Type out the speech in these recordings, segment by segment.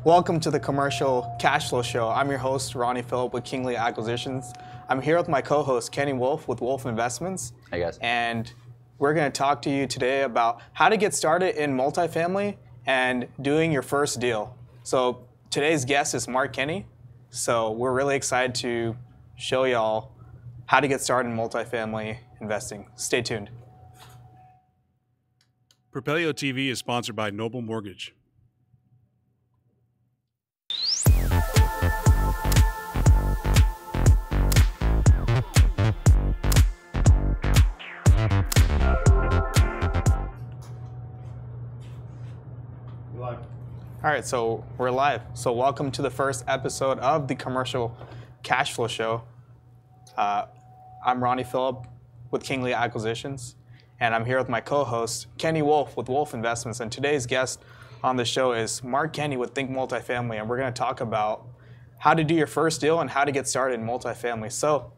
Welcome to the Commercial Cash Flow Show. I'm your host, Ronny Philip with Kenney Acquisitions. I'm here with my co-host, Kenny Wolfe with Wolfe Investments. Hey guys. And we're going to talk to you today about how to get started in multifamily and doing your first deal. So today's guest is Mark Kenney. So we're really excited to show y'all how to get started in multifamily investing. Stay tuned. Propelio TV is sponsored by Noble Mortgage. All right, so we're live. So welcome to the first episode of the Commercial Cash Flow Show. I'm Ronny Philip with Kenney Acquisitions, and I'm here with my co-host, Kenny Wolfe with Wolfe Investments. And today's guest on the show is Mark Kenney with Think Multifamily, and we're going to talk about how to do your first deal and how to get started in multifamily. So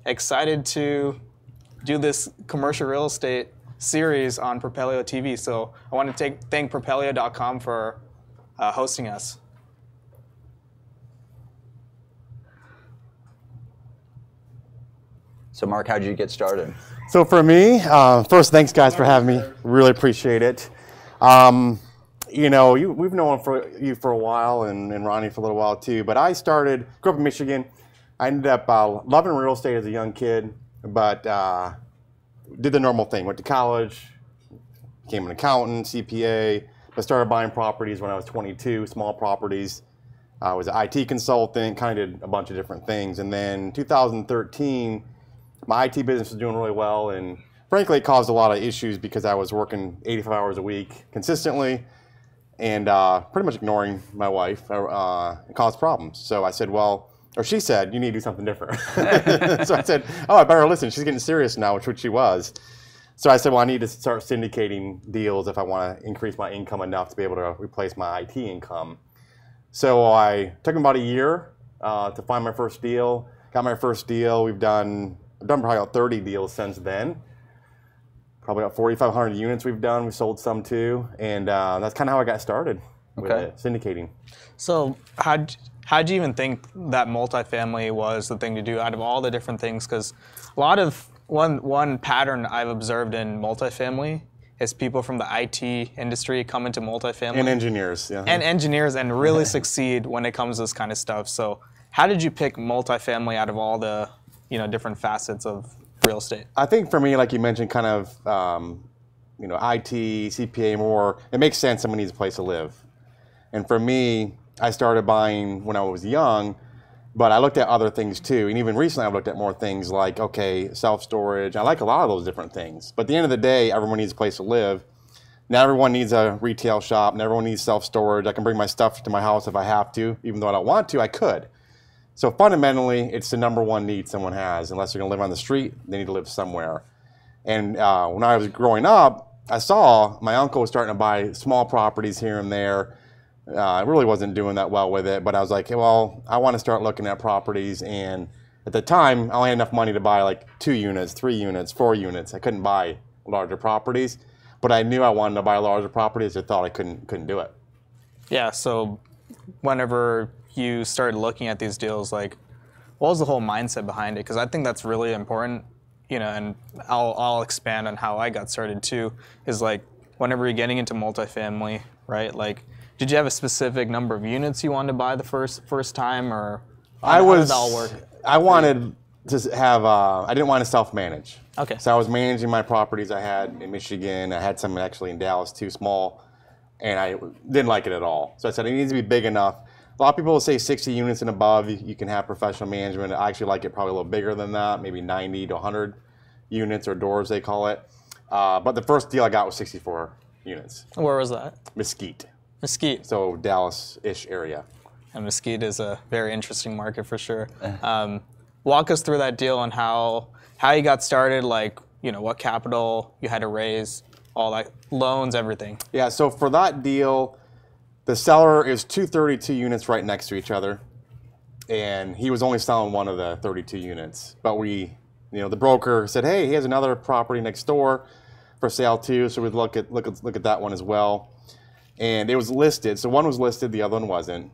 excited to do this commercial real estate series on Propelio TV. So I want to thank Propelio.com for hosting us. So Mark, how did you get started? So for me, first, thanks guys for having me. Really appreciate it. You know, we've known you for a while, and Ronny for a little while too. But I grew up in Michigan. I ended up loving real estate as a young kid, but did the normal thing. Went to college, became an accountant, CPA. I started buying properties when I was 22, small properties. I was an IT consultant, kind of did a bunch of different things. And then 2013, my IT business was doing really well. And frankly, it caused a lot of issues because I was working 85 hours a week consistently and pretty much ignoring my wife. It caused problems. So I said, she said, you need to do something different. So I said, I better listen. She's getting serious now, which she was. So I said, I need to start syndicating deals if I want to increase my income enough to be able to replace my IT income. So I took about a year to find my first deal. Got my first deal. I've done probably about 30 deals since then. Probably about 4,500 units we've done. We sold some too. And that's kind of how I got started with it, syndicating. So how'd you even think that multifamily was the thing to do out of all the different things? Because a lot of one pattern I've observed in multifamily is people from the IT industry come into multifamily. And engineers, yeah. And engineers and really succeed when it comes to this kind of stuff. So how did you pick multifamily out of all the different facets of real estate? I think for me, like you mentioned, kind of IT, CPA more, it makes sense someone needs a place to live. And for me, I started buying when I was young, but I looked at other things too. And even recently I've looked at more things like, self-storage. I like a lot of those different things. But at the end of the day, everyone needs a place to live. Not everyone needs a retail shop. Not everyone needs self-storage. I can bring my stuff to my house if I have to. Even though I don't want to, I could. So fundamentally, it's the number one need someone has. Unless they're going to live on the street, they need to live somewhere. And when I was growing up, I saw my uncle was starting to buy small properties here and there. I really wasn't doing that well with it, but I was like, I want to start looking at properties. And at the time, I only had enough money to buy like 2 units, 3 units, 4 units. I couldn't buy larger properties, but I knew I wanted to buy larger properties. I thought I couldn't do it. Yeah. So whenever you started looking at these deals, like, what was the whole mindset behind it? Because I think that's really important. And I'll expand on how I got started too. Is like whenever you're getting into multifamily, right? Like, did you have a specific number of units you wanted to buy the first time, or how did that all work? I wanted to have. I didn't want to self-manage. Okay. So I was managing my properties I had in Michigan. I had some actually in Dallas too, small, and I didn't like it at all. So I said it needs to be big enough. A lot of people will say 60 units and above, you can have professional management. I actually like it probably a little bigger than that, maybe 90 to 100 units or doors they call it. But the first deal I got was 64 units. Where was that? Mesquite. Mesquite. So Dallas-ish area. And Mesquite is a very interesting market for sure. Walk us through that deal and how you got started, like, what capital you had to raise, all that, loans, everything. Yeah, so for that deal, the seller is 232 units right next to each other. And he was only selling one of the 32 units. But the broker said, hey, he has another property next door for sale too. So we'd look at that one as well. And it was listed. So one was listed, the other one wasn't.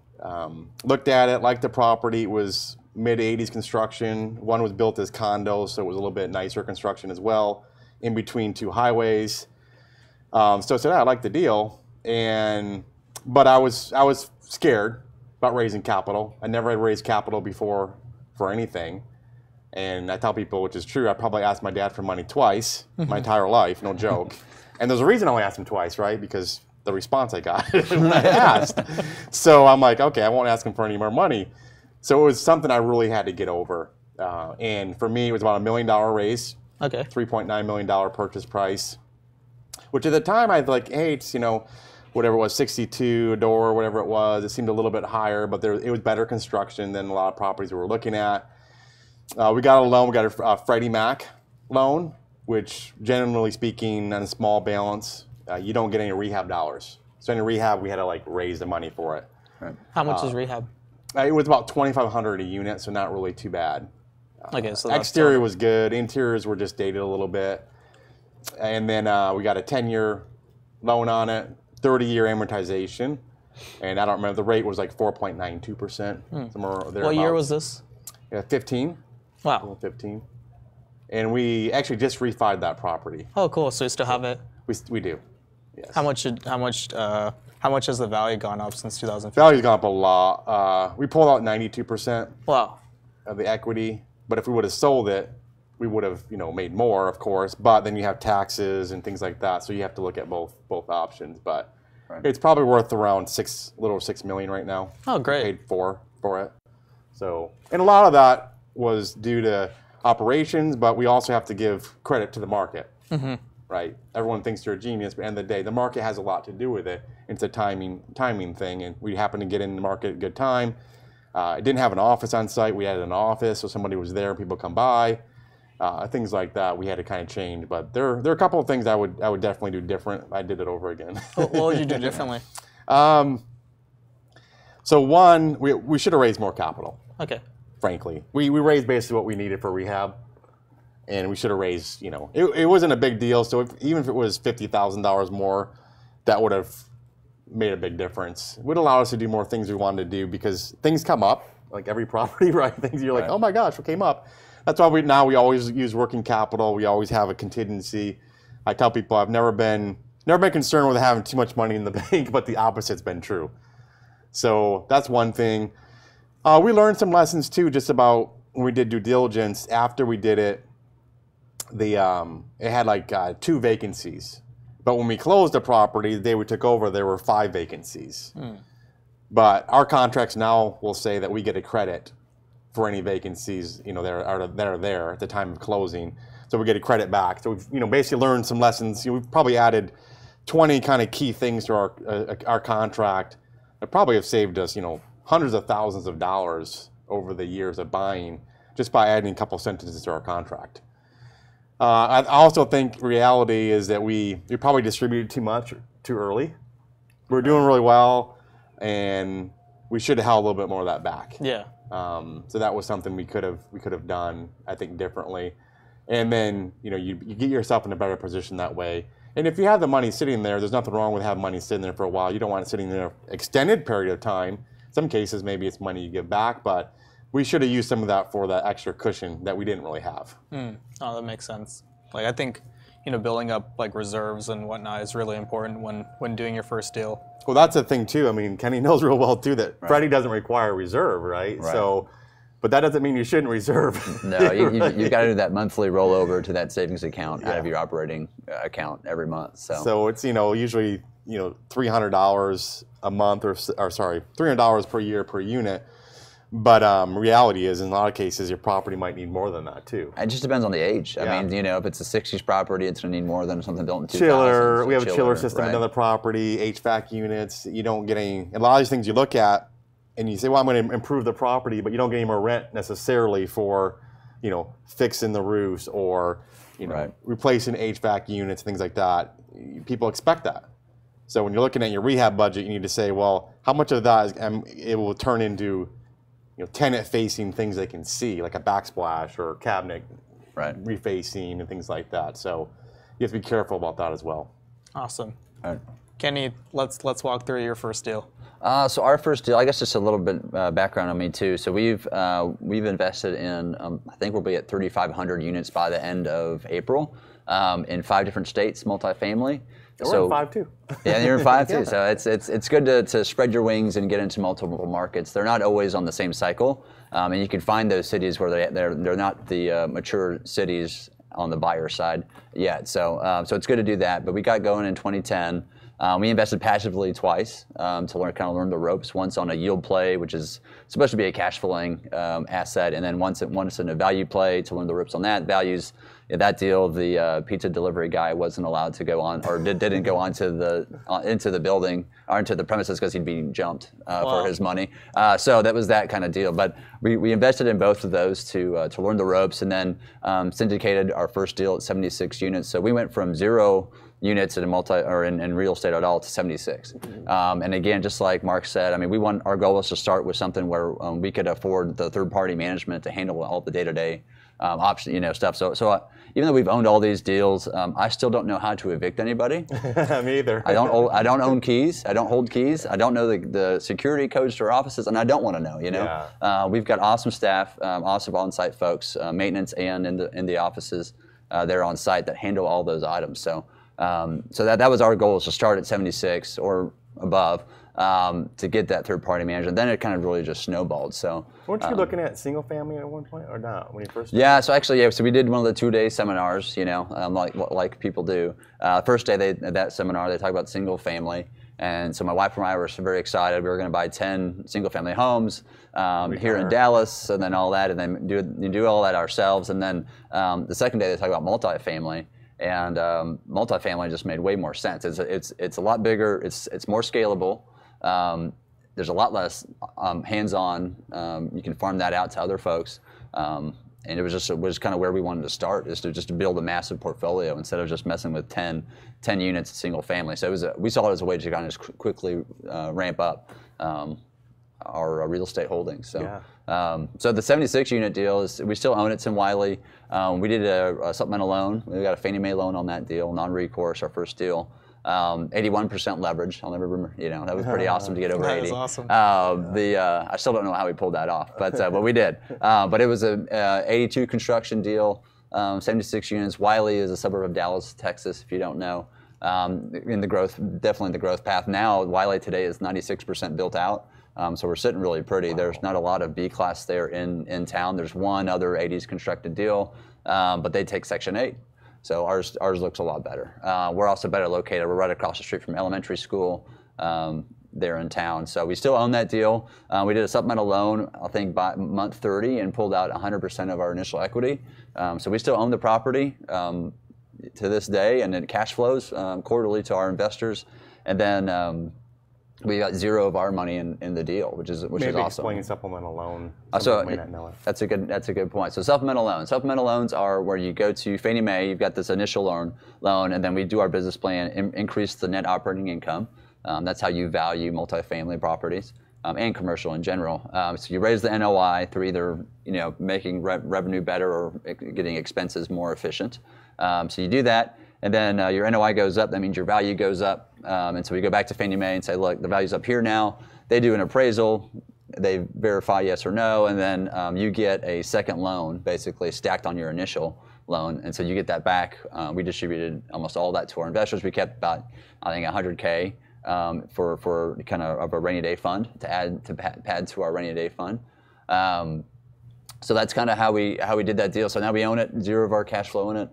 Looked at it, liked the property. It was mid-'80s construction. One was built as condos, so it was a little bit nicer construction as well, in between two highways. So I said, I like the deal. But I was scared about raising capital. I never had raised capital before for anything. And I tell people, which is true, I probably asked my dad for money twice my entire life, no joke. And there's a reason I only asked him twice, right? Because the response I got when I asked. So I'm like, okay, I won't ask him for any more money. So it was something I really had to get over. And for me, it was about $1 million raise. Okay. $3.9 million purchase price. Which at the time, I was like, hey, it's, whatever it was, 62 a door, whatever it was. It seemed a little bit higher, but it was better construction than a lot of properties we were looking at. We got a loan. We got a Freddie Mac loan, which generally speaking, on a small balance, you don't get any rehab dollars. So in rehab, we had to raise the money for it. Right. How much is rehab? It was about $2,500 a unit, so not really too bad. Okay, so exterior was good. Interiors were just dated a little bit. And then we got a 10-year loan on it, 30-year amortization. And I don't remember, the rate was like 4.92%. Somewhere there. What year was this? 15. Wow. 15. And we actually just refied that property. Oh, cool. So you still have it? We do. Yes. How much has the value gone up since 2015? Value's gone up a lot. We pulled out 92%. Wow. Of the equity. But if we would have sold it, we would have, made more, of course. But then you have taxes and things like that, so you have to look at both options. But it's probably worth around $6 million right now. Oh, great. We paid for it. So, and a lot of that was due to operations, but we also have to give credit to the market. Mm-hmm. Right? Everyone thinks you're a genius, but at the end of the day, the market has a lot to do with it. It's a timing thing, and we happened to get in the market at a good time. It didn't have an office on site. We had an office, so somebody was there, people come by. Things like that we had to kind of change. But there are a couple of things I would definitely do different. I did it over again. What would you do differently? So one, we should have raised more capital. Okay. Frankly, we raised basically what we needed for rehab, and we should have raised. It wasn't a big deal. So even if it was $50,000 more, that would have made a big difference. It would allow us to do more things we wanted to do because things come up, like every property, right? Things you're like, oh my gosh, what came up? That's why we always use working capital. We always have a contingency. I tell people I've never been concerned with having too much money in the bank, but the opposite's been true. So that's one thing. We learned some lessons too, just about when we did due diligence. After we did it, it had 2 vacancies. But when we closed the property, the day we took over, there were 5 vacancies. But our contracts now will say that we get a credit for any vacancies, that are there at the time of closing. So we get a credit back. So we've, basically learned some lessons. We've probably added 20 kind of key things to our contract that probably have saved us, hundreds of thousands of dollars over the years of buying just by adding a couple sentences to our contract. I also think reality is that we probably distributed too much too early. We were doing really well, and we should have held a little bit more of that back. Yeah. So that was something we could have done, I think, differently. And then you get yourself in a better position that way. And if you have the money sitting there, there's nothing wrong with having money sitting there for a while. You don't want it sitting there an extended period of time. In some cases, maybe it's money you give back, but we should have used some of that for that extra cushion that we didn't really have. Oh, that makes sense. I think, building up reserves and whatnot is really important when doing your first deal. Well, that's the thing too. I mean, Kenney knows real well too that Freddie doesn't require a reserve, right? So, but that doesn't mean you shouldn't reserve. No, you got to do that monthly rollover to that savings account out of your operating account every month. So it's usually $300 a month or sorry, $300 per year per unit. But reality is, in a lot of cases, your property might need more than that too. It just depends on the age. I mean, if it's a 60s property, it's going to need more than something built in 2000. Chiller, we have a chiller system in another property, HVAC units. You don't get any. A lot of these things you look at, and you say, well, I'm going to improve the property, but you don't get any more rent necessarily for, fixing the roofs or, replacing HVAC units, things like that. People expect that. So when you're looking at your rehab budget, you need to say, well, how much of that it will turn into tenant-facing things they can see, like a backsplash or a cabinet refacing and things like that. So you have to be careful about that as well. Awesome. Right. Kenny, let's walk through your first deal. So our first deal, I guess just a little bit background on me too. So we've invested in, I think we'll be at 3,500 units by the end of April in 5 different states, multifamily. We're in 5 too. Yeah, you're in 5 too. So it's good to spread your wings and get into multiple markets. They're not always on the same cycle, and you can find those cities where they're not the mature cities on the buyer side yet. So it's good to do that. But we got going in 2010. We invested passively twice to learn the ropes. Once on a yield play, which is supposed to be a cash flowing asset, and then once in a value play to learn the ropes on that. Values, that deal, the pizza delivery guy wasn't allowed to go on, or didn't go onto into the building or into the premises because he'd be jumped for his money. So that was that kind of deal. But we invested in both of those to learn the ropes, and then syndicated our first deal at 76 units. So we went from 0 units in in real estate at all to 76. And again, just like Mark said, I mean, our goal was to start with something where we could afford the third-party management to handle all the day-to-day option, stuff. So even though we've owned all these deals, I still don't know how to evict anybody. Me either. I don't own keys. I don't hold keys. I don't know the security codes to our offices, and I don't want to know. Yeah. We've got awesome staff, awesome on-site folks, maintenance and in the offices there on site that handle all those items. So that was our goal, is to start at 76 or above to get that third-party management. Then it kind of really just snowballed. So weren't you looking at single family at one point, or not when you first? Yeah. So actually, so we did one of the 2-day seminars. Like people do. First day that seminar, they talk about single family. And so my wife and I were very excited. We were going to buy 10 single-family homes here in Dallas, and then all that, and then do all that ourselves. And then the second day they talk about multifamily. And multifamily just made way more sense. It's a lot bigger. It's more scalable. There's a lot less hands-on. You can farm that out to other folks. And it was kind of where we wanted to start, is to build a massive portfolio instead of just messing with 10 units single family. So we saw it as a way to kind of just quickly ramp up our real estate holdings. So. Yeah. So the 76 unit deal we still own it. It's in Wiley. We did a supplemental loan. We got a Fannie Mae loan on that deal, non-recourse, our first deal. 81% leverage. I'll never remember. That was pretty awesome to get over 80. That was awesome. I still don't know how we pulled that off, but we did. But it was a 82 construction deal, 76 units. Wiley is a suburb of Dallas, Texas, if you don't know. Definitely the growth path. Now, Wiley today is 96% built out. So we're sitting really pretty. Wow. There's not a lot of B class there in town. There's one other 80s constructed deal, but they take Section 8. So ours looks a lot better. We're also better located. We're right across the street from elementary school there in town. So we still own that deal. We did a supplemental loan, I think, by month 30 and pulled out 100% of our initial equity. So we still own the property to this day, and it cash flows quarterly to our investors. And then we got 0 of our money in the deal, which is awesome. Explain supplemental loan. That's a good point. So supplemental loans are where you go to Fannie Mae. You've got this initial loan, and then we do our business plan, increase the net operating income. That's how you value multifamily properties and commercial in general. So you raise the NOI through either making revenue better or getting expenses more efficient. So you do that. And then your NOI goes up. That means your value goes up. And so we go back to Fannie Mae and say, look, the value's up here now. They do an appraisal. They verify yes or no. And then you get a second loan, basically stacked on your initial loan. And so you get that back. We distributed almost all that to our investors. We kept about, I think, $100K for kind of a rainy day fund to add to our rainy day fund. So that's kind of how we did that deal. So now we own it, 0 of our cash flow in it.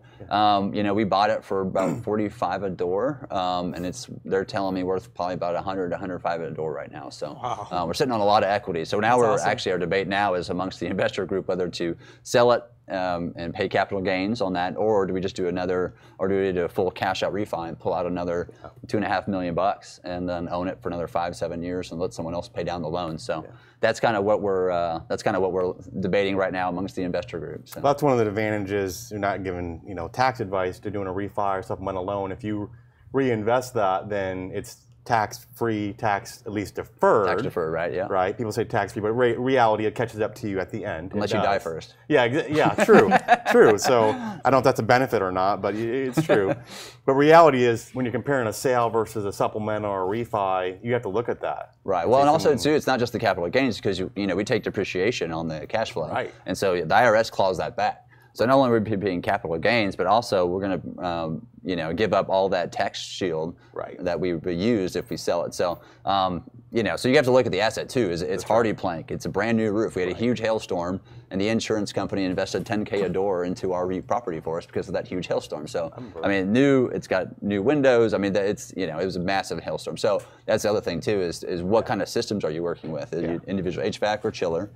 We bought it for about $45 a door, and they're telling me worth probably about $100, $105 a door right now. So wow. We're sitting on a lot of equity. So now our debate now is amongst the investor group whether to sell it and pay capital gains on that, or do we just do a full cash out refi and pull out another $2.5 million and then own it for another 5-7 years and let someone else pay down the loan. So that's kind of what we're debating right now amongst the investor group. So. That's one of the advantages. You're not giving tax advice to doing a refi or supplemental loan. If you reinvest that, then it's tax-free, at least deferred. Tax deferred, right? Yeah. Right. People say tax-free, but reality, it catches up to you at the end. Unless you die first. Yeah, yeah, true, true. So I don't know if that's a benefit or not, but it's true. But reality is, when you're comparing a sale versus a supplemental or a refi, you have to look at that. Right. Well, and also too, it's not just the capital gains, because we take depreciation on the cash flow, right? And so the IRS claws that back. So not only are we paying capital gains, but also we're going to, give up all that tax shield that we used if we sell it. So, so you have to look at the asset too. It's hardy plank. It's a brand new roof. We had a huge hailstorm, and the insurance company invested $10K a door into our property for us because of that huge hailstorm. So, I mean, it's got new windows. I mean, it was a massive hailstorm. So that's the other thing too is what kind of systems are you working with? Is it individual HVAC or chiller?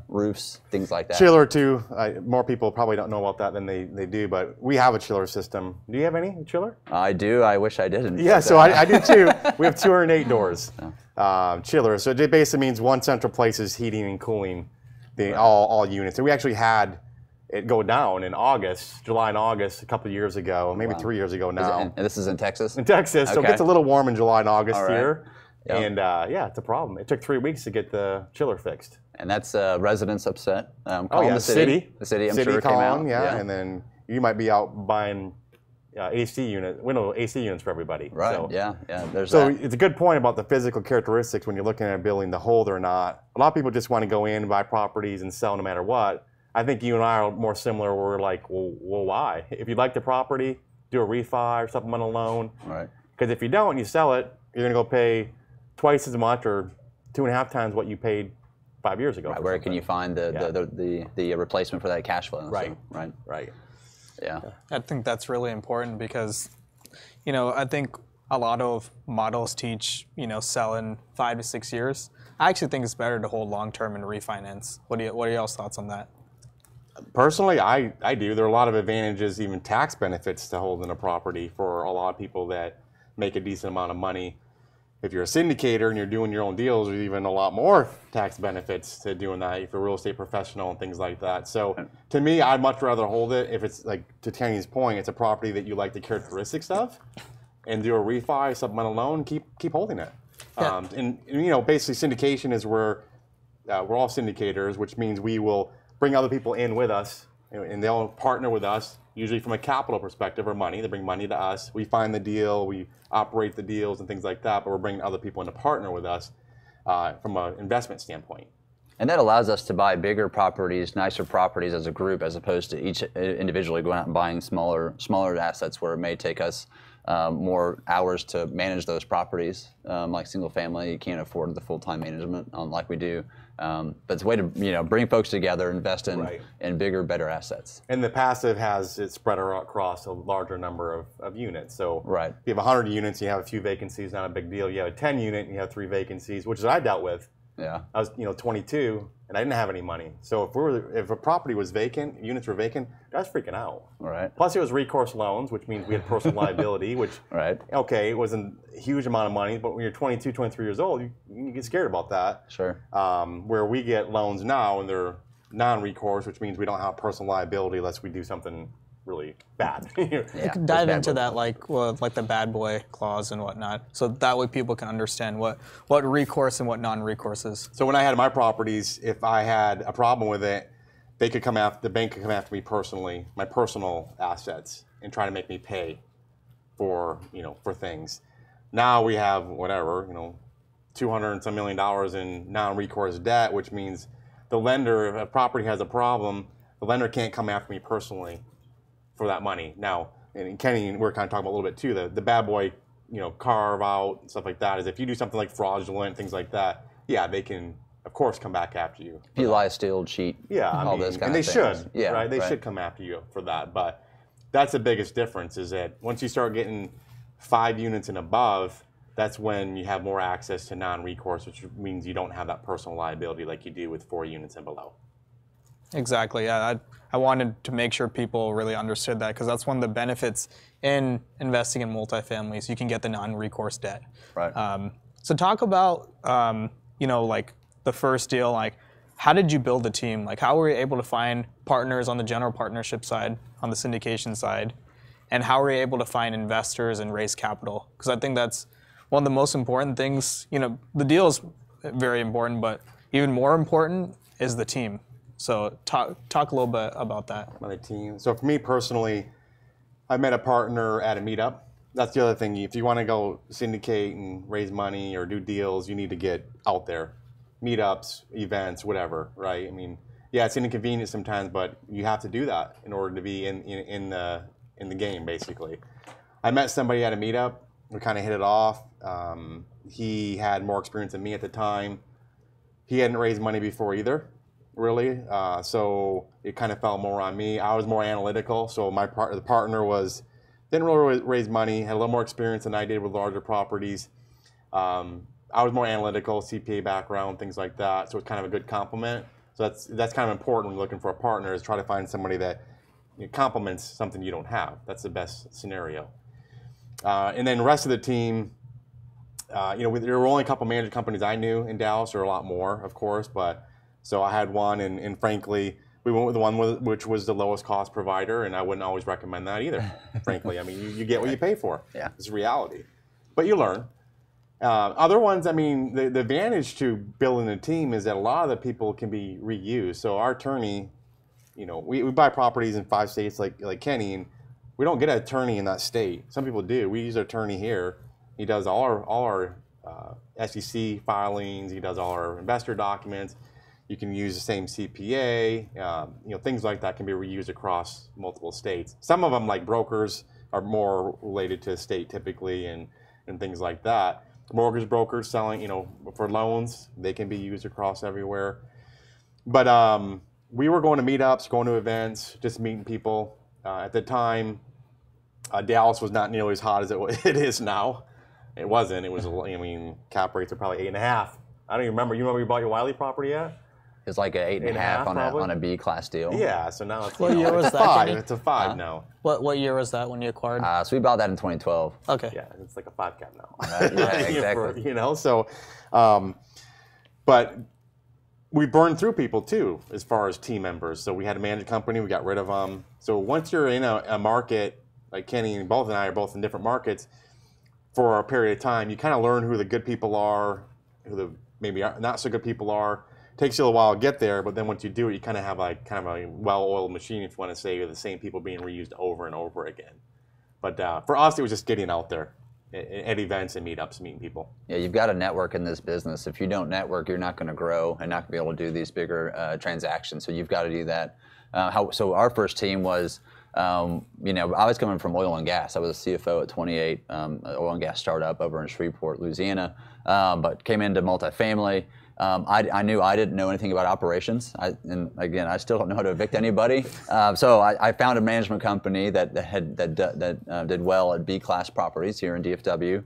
Roofs, things like that. Chiller too. More people probably don't know about that than they do, but we have a chiller system. Do you have any chiller? I do. I wish I didn't. Yeah, so I do too. We have 208 doors, chiller. So it basically means one central place is heating and cooling all units. And we actually had it go down in July and August, a couple of years ago, maybe 3 years ago now. And this is in Texas? In Texas. Okay. So it gets a little warm in July and August here. Yep. And it's a problem. It took 3 weeks to get the chiller fixed. And that's residents upset. The city. The city, I'm city sure, calling, came out. Yeah, and then you might be out buying AC units for everybody. Right. So, There's so that. it's a good point about the physical characteristics when you're looking at a building, the hold or not. A lot of people just want to go in, buy properties, and sell no matter what. I think you and I are more similar. Where we're like, well, why? If you like the property, do a refi or supplemental loan. Right. Because if you don't, you sell it, you're going to go pay twice as much or 2.5 times what you paid 5 years ago. Right. Where can you find the replacement for that cash flow? Right. So, right. Yeah. I think that's really important because, I think a lot of models teach, sell in 5 to 6 years. I actually think it's better to hold long term and refinance. What are y'all's thoughts on that? Personally, I do. There are a lot of advantages, even tax benefits, to holding a property for a lot of people that make a decent amount of money. If you're a syndicator and you're doing your own deals, there's even a lot more tax benefits to doing that if you're a real estate professional and things like that. So to me, I'd much rather hold it if it's, like, to Kenny's point, it's a property that you like the characteristics of, and do a refi, supplemental loan, keep holding it. Yeah. And basically syndication is where we're all syndicators, which means we will bring other people in with us, and they'll partner with us, usually from a capital perspective or money. They bring money to us. We find the deal. We operate the deals and things like that, but we're bringing other people in to partner with us from an investment standpoint. And that allows us to buy bigger properties, nicer properties as a group, as opposed to each individually going out and buying smaller assets where it may take us more hours to manage those properties. Like single family, you can't afford the full-time management like we do. But it's a way to bring folks together, invest in bigger, better assets. And the passive has it spread across a larger number of units. So if you have 100 units, you have a few vacancies, not a big deal. You have a 10 unit, and you have 3 vacancies, which is what I dealt with. Yeah. I was 22, and I didn't have any money. So if a property was vacant, units were vacant, I was freaking out. Right. Plus it was recourse loans, which means we had personal liability, which okay, it wasn't a huge amount of money, but when you're 22, 23 years old, you get scared about that. Sure. Where we get loans now, and they're non-recourse, which means we don't have personal liability unless we do something really bad. You can dive into that, like the bad boy clause and whatnot, so that way people can understand what recourse and what non-recourse is. So when I had my properties, if I had a problem with it, the bank could come after me personally, my personal assets, and try to make me pay for things. Now we have $200 and some million in non-recourse debt, which means the lender, if a property has a problem, the lender can't come after me personally for that money. Now, and Kenney, we're kind of talking about a little bit too, the bad boy, carve out and stuff like that, is if you do something like fraudulent, things like that, they can, of course, come back after you. If you lie, steal, cheat, all those kind of things. And they should, right? They should come after you for that. But that's the biggest difference, is that once you start getting 5 units and above, that's when you have more access to non-recourse, which means you don't have that personal liability like you do with 4 units and below. Exactly. Yeah, I wanted to make sure people really understood that, because that's one of the benefits in investing in multifamilies. You can get the non-recourse debt. Right. So talk about like the first deal. Like, how did you build the team? Like, how were you able to find partners on the general partnership side, on the syndication side, and how were you able to find investors and raise capital? Because I think that's one of the most important things, the deal is very important, but even more important is the team. So talk a little bit about that. My team. So for me personally, I met a partner at a meetup. That's the other thing. If you want to go syndicate and raise money or do deals, you need to get out there. Meetups, events, whatever, right? I mean, yeah, it's inconvenient sometimes, but you have to do that in order to be in the game, basically. I met somebody at a meetup. We kind of hit it off. He had more experience than me at the time. He hadn't raised money before either, really. So it kind of fell more on me. I was more analytical. So the partner didn't really raise money, had a little more experience than I did with larger properties. I was more analytical, CPA background, things like that. So it's kind of a good complement. So that's kind of important when you're looking for a partner, is try to find somebody that complements something you don't have. That's the best scenario. And then the rest of the team, there were only a couple management companies I knew in Dallas, or a lot more, of course. But so I had one, and frankly, we went with the one which was the lowest cost provider, and I wouldn't always recommend that either. Frankly, I mean, you get what you pay for. Yeah, it's reality, but you learn. Other ones, I mean, the advantage to building a team is that a lot of the people can be reused. So our attorney, we buy properties in 5 states like Kenney, and we don't get an attorney in that state. Some people do. We use our attorney here. He does all our SEC filings. He does all our investor documents. You can use the same CPA. Things like that can be reused across multiple states. Some of them, like brokers, are more related to the state typically, and things like that. Mortgage brokers selling, for loans, they can be used across everywhere. But we were going to meetups, going to events, just meeting people. At the time, Dallas was not nearly as hot as it is now. It wasn't. It was, cap rates are probably 8.5. I don't even remember. You remember you bought your Wiley property at? It's like an 8.5 on a B class deal. Yeah, so now it's, what year was it's that, 5. Kenney? It's a 5 now. What year was that when you acquired? So we bought that in 2012. Okay. Yeah, it's like a 5 cap now. Yeah, exactly. But we burned through people too, as far as team members. So we had a management company, we got rid of them. So once you're in a market, like Kenney and I are both in different markets, for a period of time, you kind of learn who the good people are, who the maybe not so good people are. Takes you a while to get there, but then once you do it, you kind of have a well-oiled machine, if you want to say, the same people being reused over and over again. But for us, it was just getting out there at events and meetups, meeting people. Yeah, you've got to network in this business. If you don't network, you're not going to grow and not going to be able to do these bigger transactions. So you've got to do that. So our first team was, I was coming from oil and gas. I was a CFO at 28, oil and gas startup over in Shreveport, Louisiana, but came into multifamily. I knew I didn't know anything about operations, and again, I still don't know how to evict anybody. So I found a management company that did well at B-class properties here in DFW.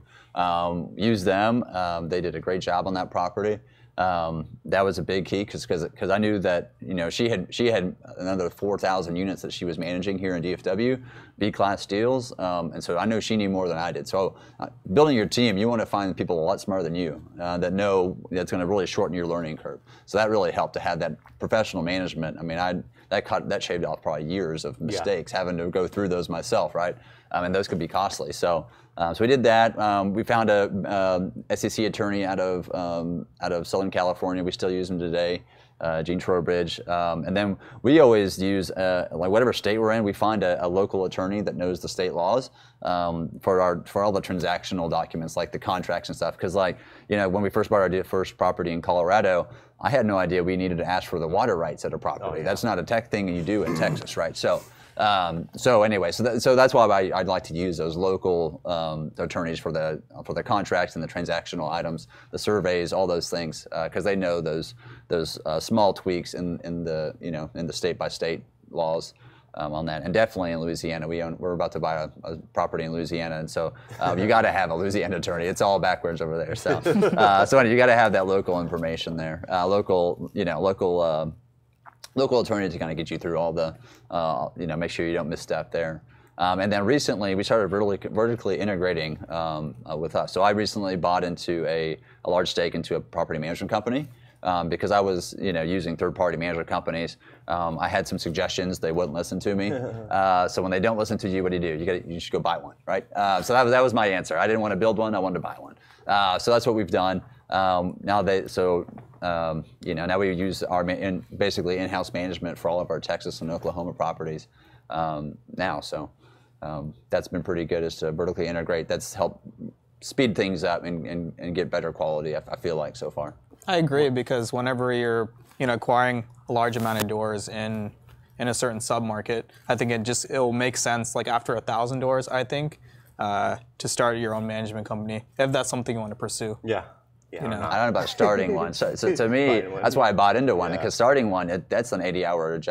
Used them. They did a great job on that property. That was a big key because I knew that she had another 4,000 units that she was managing here in DFW, B-class deals, and so I know she knew more than I did. So building your team, you want to find people a lot smarter than you that know that's going to really shorten your learning curve. So that really helped to have that professional management. I mean, that shaved off probably years of mistakes, having to go through those myself, right? And those could be costly. So we did that. We found a SEC attorney out of Southern California. We still use him today, Gene Trowbridge. And then we always use, like whatever state we're in, we find a local attorney that knows the state laws for all the transactional documents, like the contracts and stuff. Because when we first bought our first property in Colorado, I had no idea we needed to ask for the water rights at a property. Oh, yeah. That's not a tech thing you do in Texas, right? So that's why I'd like to use those local attorneys for the contracts and the transactional items, the surveys, all those things, because they know those small tweaks in the state by state laws on that. And definitely in Louisiana, we're about to buy a property in Louisiana, and so you got to have a Louisiana attorney. It's all backwards over there. So you got to have that local information there, local attorney to kind of get you through all the, make sure you don't misstep there. And then recently we started vertically integrating with us. So I recently bought into a large stake into a property management company because I was, using third-party management companies. I had some suggestions; they wouldn't listen to me. So when they don't listen to you, what do? You should go buy one, right? So that was my answer. I didn't want to build one; I wanted to buy one. So that's what we've done. Now we use our basically in-house management for all of our Texas and Oklahoma properties now. So that's been pretty good, is to vertically integrate. That's helped speed things up and get better quality, I feel like, so far. I agree, because whenever you're acquiring a large amount of doors in a certain sub-market, I think it'll make sense, like after 1,000 doors, I think, to start your own management company, if that's something you want to pursue. Yeah. I don't know about starting one. So to me, that's why I bought into one, because starting one, that's an 80-hour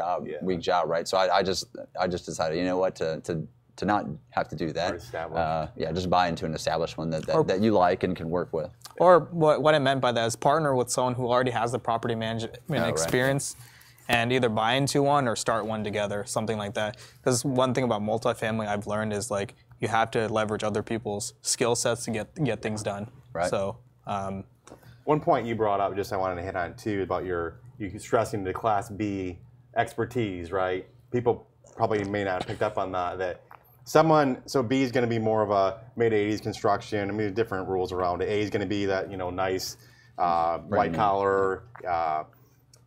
week job, right? So I just decided, you know what, to not have to do that. Just buy into an established one that you like and can work with. Or what I meant by that is partner with someone who already has the property management experience, and either buy into one or start one together, something like that. Because one thing about multifamily I've learned is, like, you have to leverage other people's skill sets to get things done. Right. So. One point you brought up, I wanted to hit on too, about you stressing the Class B expertise, right? People probably may not have picked up on that. So B is going to be more of a mid-'80s construction. I mean, there's different rules around it. A is going to be that, nice white collar,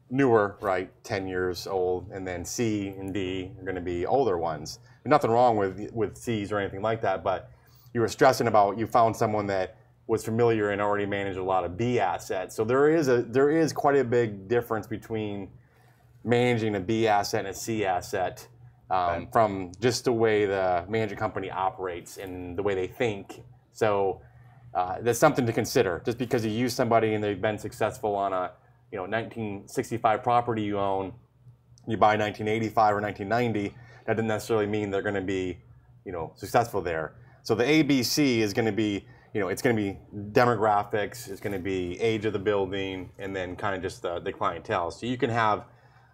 newer, right, 10 years old, and then C and D are going to be older ones. There's nothing wrong with C's or anything like that, but you were stressing about, you found someone that was familiar and already managed a lot of B assets. So there is quite a big difference between managing a B asset and a C asset, from just the way the management company operates and the way they think. So that's something to consider. Just because you use somebody and they've been successful on a 1965 property you own, you buy 1985 or 1990, that doesn't necessarily mean they're going to be successful there. So the ABC is going to be, it's going to be demographics, it's going to be age of the building, and then kind of just the clientele. So you can have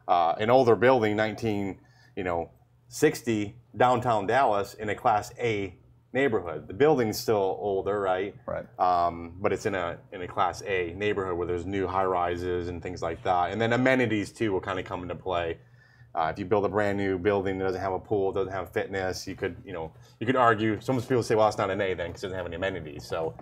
an older building, 1960, downtown Dallas, in a Class A neighborhood. The building's still older, right? Right. But it's in a Class A neighborhood where there's new high rises and things like that. And then amenities too will kind of come into play. If you build a brand new building that doesn't have a pool, doesn't have fitness, you could argue. Some people say, well, it's not an A then because it doesn't have any amenities. So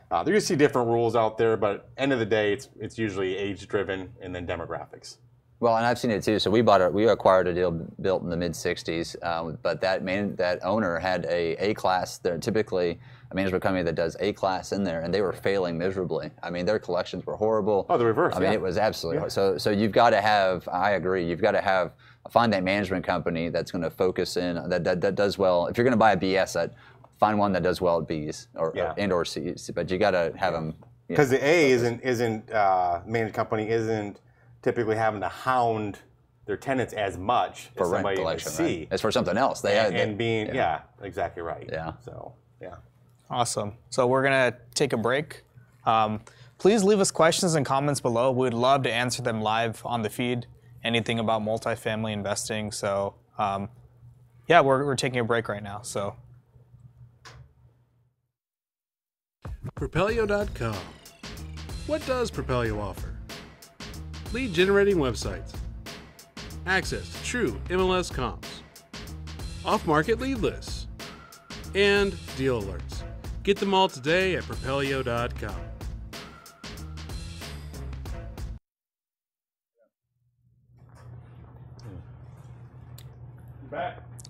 there you see different rules out there, but end of the day, it's usually age driven and then demographics. Well, and I've seen it too. So we acquired a deal built in the mid '60s, but that owner had a class. They're typically a management company that does A class in there, and they were failing miserably. I mean, their collections were horrible. Oh, the reverse. I mean, it was absolutely so you've got to have. I agree. You've got to find that management company that's going to focus in that does well. If you're going to buy a B asset, find one that does well at B's or C's. But you got to have them. Because the A isn't management company isn't typically having to hound their tenants as much for as rent somebody collection, in C. right? It's for something else. Exactly right. Yeah. So yeah. Awesome. So we're gonna take a break. Please leave us questions and comments below. We'd love to answer them live on the feed. Anything about multifamily investing. So we're taking a break right now. So. Propelio.com. What does Propelio offer? Lead generating websites, access to true MLS comps, off-market lead lists, and deal alerts. Get them all today at Propelio.com.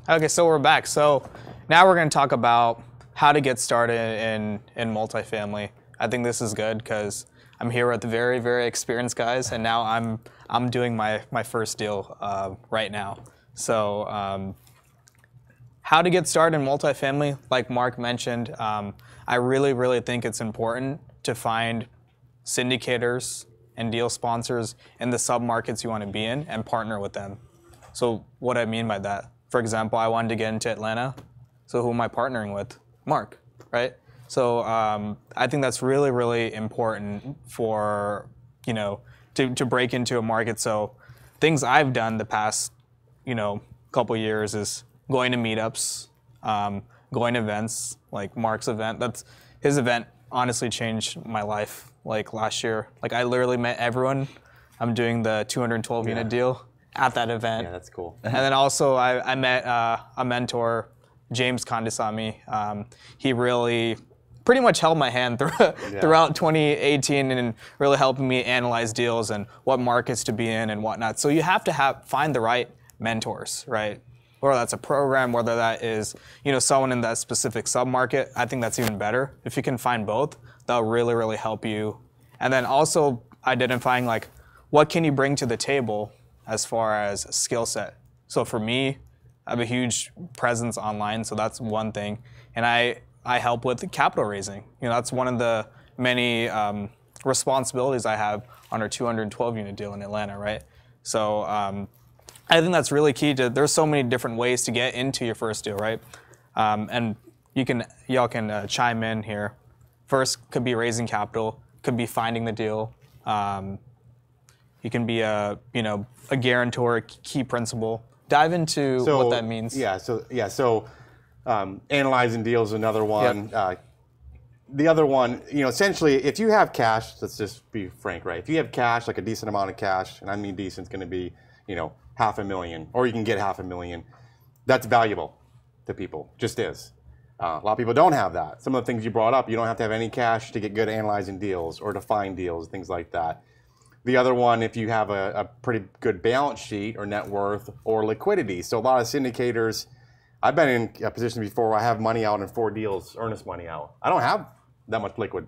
Okay, so we're back. So now we're going to talk about how to get started in multifamily. I think this is good because I'm here with the very, very experienced guys, and now I'm doing my first deal right now. So how to get started in multifamily, like Mark mentioned, I really, really think it's important to find syndicators and deal sponsors in the sub-markets you want to be in and partner with them. So what I mean by that, for example, I wanted to get into Atlanta, so who am I partnering with? Mark, right? So I think that's really, really important for, to break into a market. So things I've done the past, couple years is going to meetups, going to events, like Mark's event. His event honestly changed my life, like last year. Like I literally met everyone I'm doing the 212 unit deal at that event. Yeah, that's cool. And then also I met a mentor, James Kandasamy. He really pretty much held my hand throughout 2018 and really helping me analyze deals and what markets to be in and whatnot. So you have to find the right mentors, right? Whether that's a program, whether that is someone in that specific sub-market. I think that's even better. If you can find both, that'll really, really help you. And then also identifying like what can you bring to the table as far as skill set. So for me, I have a huge presence online, so that's one thing. And I help with capital raising. That's one of the many responsibilities I have on our 212 unit deal in Atlanta, right? So I think that's really key there's so many different ways to get into your first deal, right? And y'all can chime in here. First could be raising capital, could be finding the deal. You can be a guarantor, key principal. Dive into what that means. So analyzing deals is another one. Yep. The other one, essentially, if you have cash, let's just be frank, right? If you have cash, like a decent amount of cash, and I mean decent, it's going to be, $500,000, or you can get $500,000. That's valuable to people, just is. A lot of people don't have that. Some of the things you brought up, you don't have to have any cash to get good at analyzing deals or to find deals, things like that. The other one, if you have a pretty good balance sheet or net worth or liquidity. So a lot of syndicators, I've been in a position before where I have money out in 4 deals, earnest money out. I don't have that much liquid.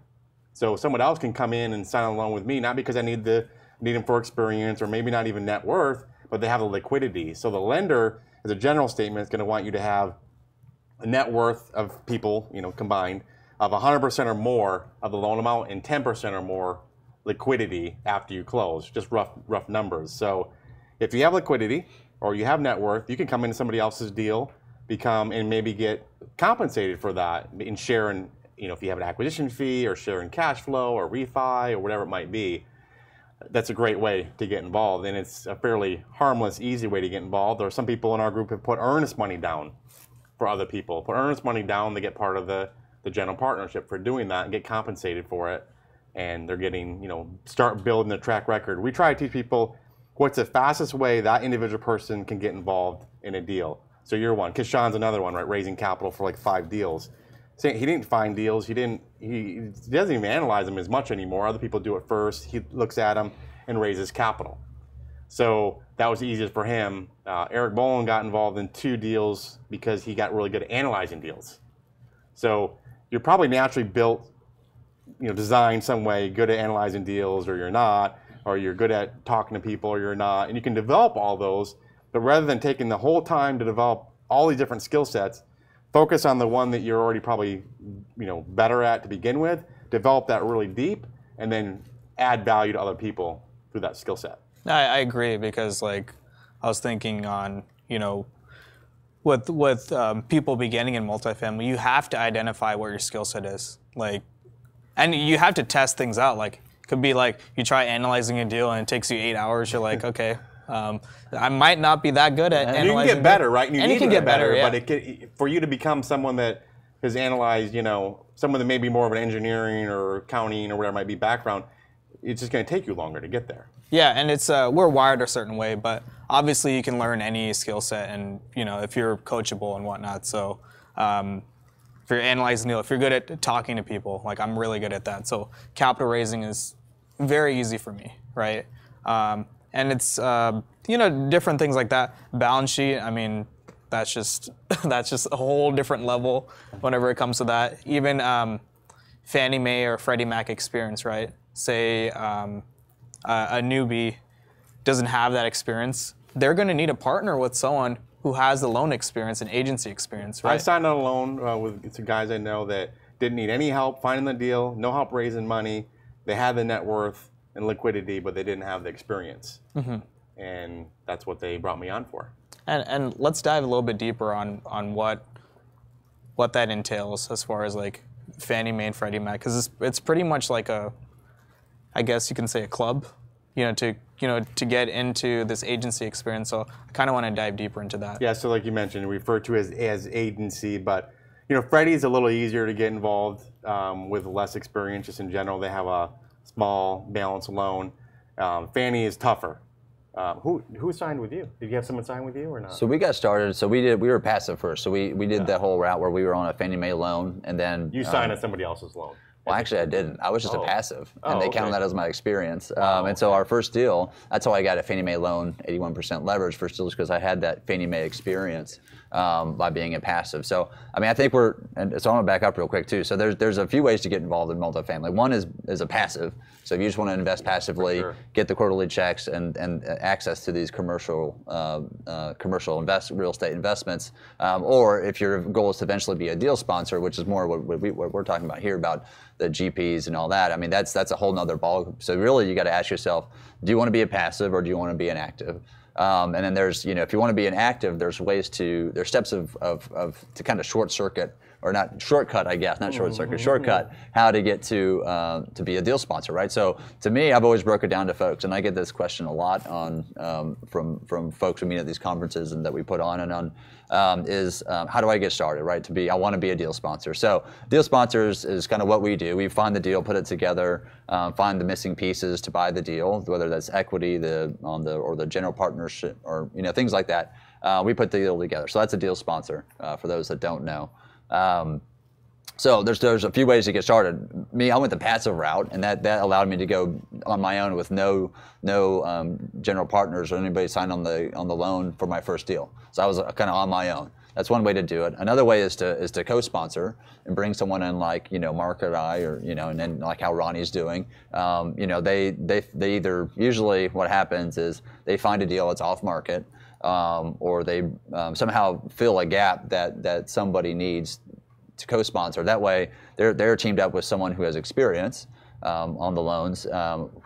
So someone else can come in and sign a loan with me, not because I need them for experience or maybe not even net worth, but they have the liquidity. So the lender, as a general statement, is going to want you to have a net worth of people, combined, of 100% or more of the loan amount and 10% or more liquidity after you close, just rough numbers. So if you have liquidity or you have net worth, you can come into somebody else's deal, and maybe get compensated for that and share in, if you have an acquisition fee or share in cash flow or refi or whatever it might be. That's a great way to get involved, and it's a fairly harmless, easy way to get involved. There are some people in our group who put earnest money down for other people. Put earnest money down, they get part of the general partnership for doing that and get compensated for it. And they're getting, start building their track record. We try to teach people what's the fastest way that individual person can get involved in a deal. So you're one. Kishan's another one, right? Raising capital for like 5 deals. So he didn't find deals. He doesn't even analyze them as much anymore. Other people do it first. He looks at them and raises capital. So that was the easiest for him. Eric Boland got involved in 2 deals because he got really good at analyzing deals. So you're probably naturally built, designed some way, good at analyzing deals, or you're good at talking to people, or you're not. And you can develop all those, but rather than taking the whole time to develop all these different skill sets, focus on the one that you're already probably, better at to begin with, develop that really deep, and then add value to other people through that skill set. I agree, because I was thinking on, with people beginning in multifamily, you have to identify what your skill set is. And you have to test things out. It could be you try analyzing a deal and it takes you 8 hours. You're like, okay, I might not be that good at analyzing. You can get better, right? And you can get better, yeah. But for you to become someone that has analyzed, someone that may be more of an engineering or accounting or whatever might be background, it's just going to take you longer to get there. Yeah, and it's we're wired a certain way, but obviously you can learn any skill set, and if you're coachable and whatnot. So if you're analyzing deal, if you're good at talking to people, I'm really good at that. So capital raising is very easy for me, right? And it's different things like that. Balance sheet, I mean, that's just a whole different level whenever it comes to that. Even Fannie Mae or Freddie Mac experience, right? Say a newbie doesn't have that experience, they're going to need a partner with someone who has the loan experience and agency experience, right? I signed on a loan with some guys I know that didn't need any help finding the deal, no help raising money. They had the net worth and liquidity, but they didn't have the experience. Mm-hmm. And that's what they brought me on for. And let's dive a little bit deeper on what that entails as far as Fannie Mae and Freddie Mac, because it's pretty much I guess you can say a club, to get into this agency experience. So I kind of want to dive deeper into that. Yeah, so like you mentioned, referred to as agency, but Freddie's a little easier to get involved with less experience. Just in general, they have a small balance loan, Fannie is tougher. Who signed with you? Did you have someone sign with you or not? So we got started. So we were passive first. So we did that whole route where we were on a Fannie Mae loan, and then you signed on somebody else's loan. Well, actually, I didn't. I was just a passive, and they counted that as my experience. Wow, and so our first deal, that's how I got a Fannie Mae loan, 81% leverage first deal, because I had that Fannie Mae experience by being a passive. So, I mean, I think and so I'm gonna back up real quick too. So there's a few ways to get involved in multifamily. One is a passive. So if you just want to invest passively, get the quarterly checks and access to these commercial real estate investments, or if your goal is to eventually be a deal sponsor, which is more what we're talking about here about the GPs and all that. I mean, that's a whole nother ball. So really, you got to ask yourself, do you want to be a passive or do you want to be an active? And then there's, if you want to be an active, there's steps to kind of short circuit, or not shortcut, I guess, not short circuit, shortcut, how to get to be a deal sponsor, right? So to me, I've always broke it down to folks, and I get this question a lot from folks we meet at these conferences and that we put on and on, how do I get started, right? I want to be a deal sponsor. So deal sponsors is kind of what we do. We find the deal, put it together, find the missing pieces to buy the deal, whether that's equity, or the general partnership, or things like that. We put the deal together. So that's a deal sponsor for those that don't know. So there's a few ways to get started. I went the passive route, and that allowed me to go on my own with no general partners or anybody signed on the loan for my first deal. So I was kind of on my own. That's one way to do it. Another way is to co-sponsor and bring someone in like Mark or I, or and then like how Ronnie's doing. They either, usually what happens is they find a deal that's off market, or they somehow fill a gap that somebody needs to co-sponsor. That way, they're teamed up with someone who has experience on the loans,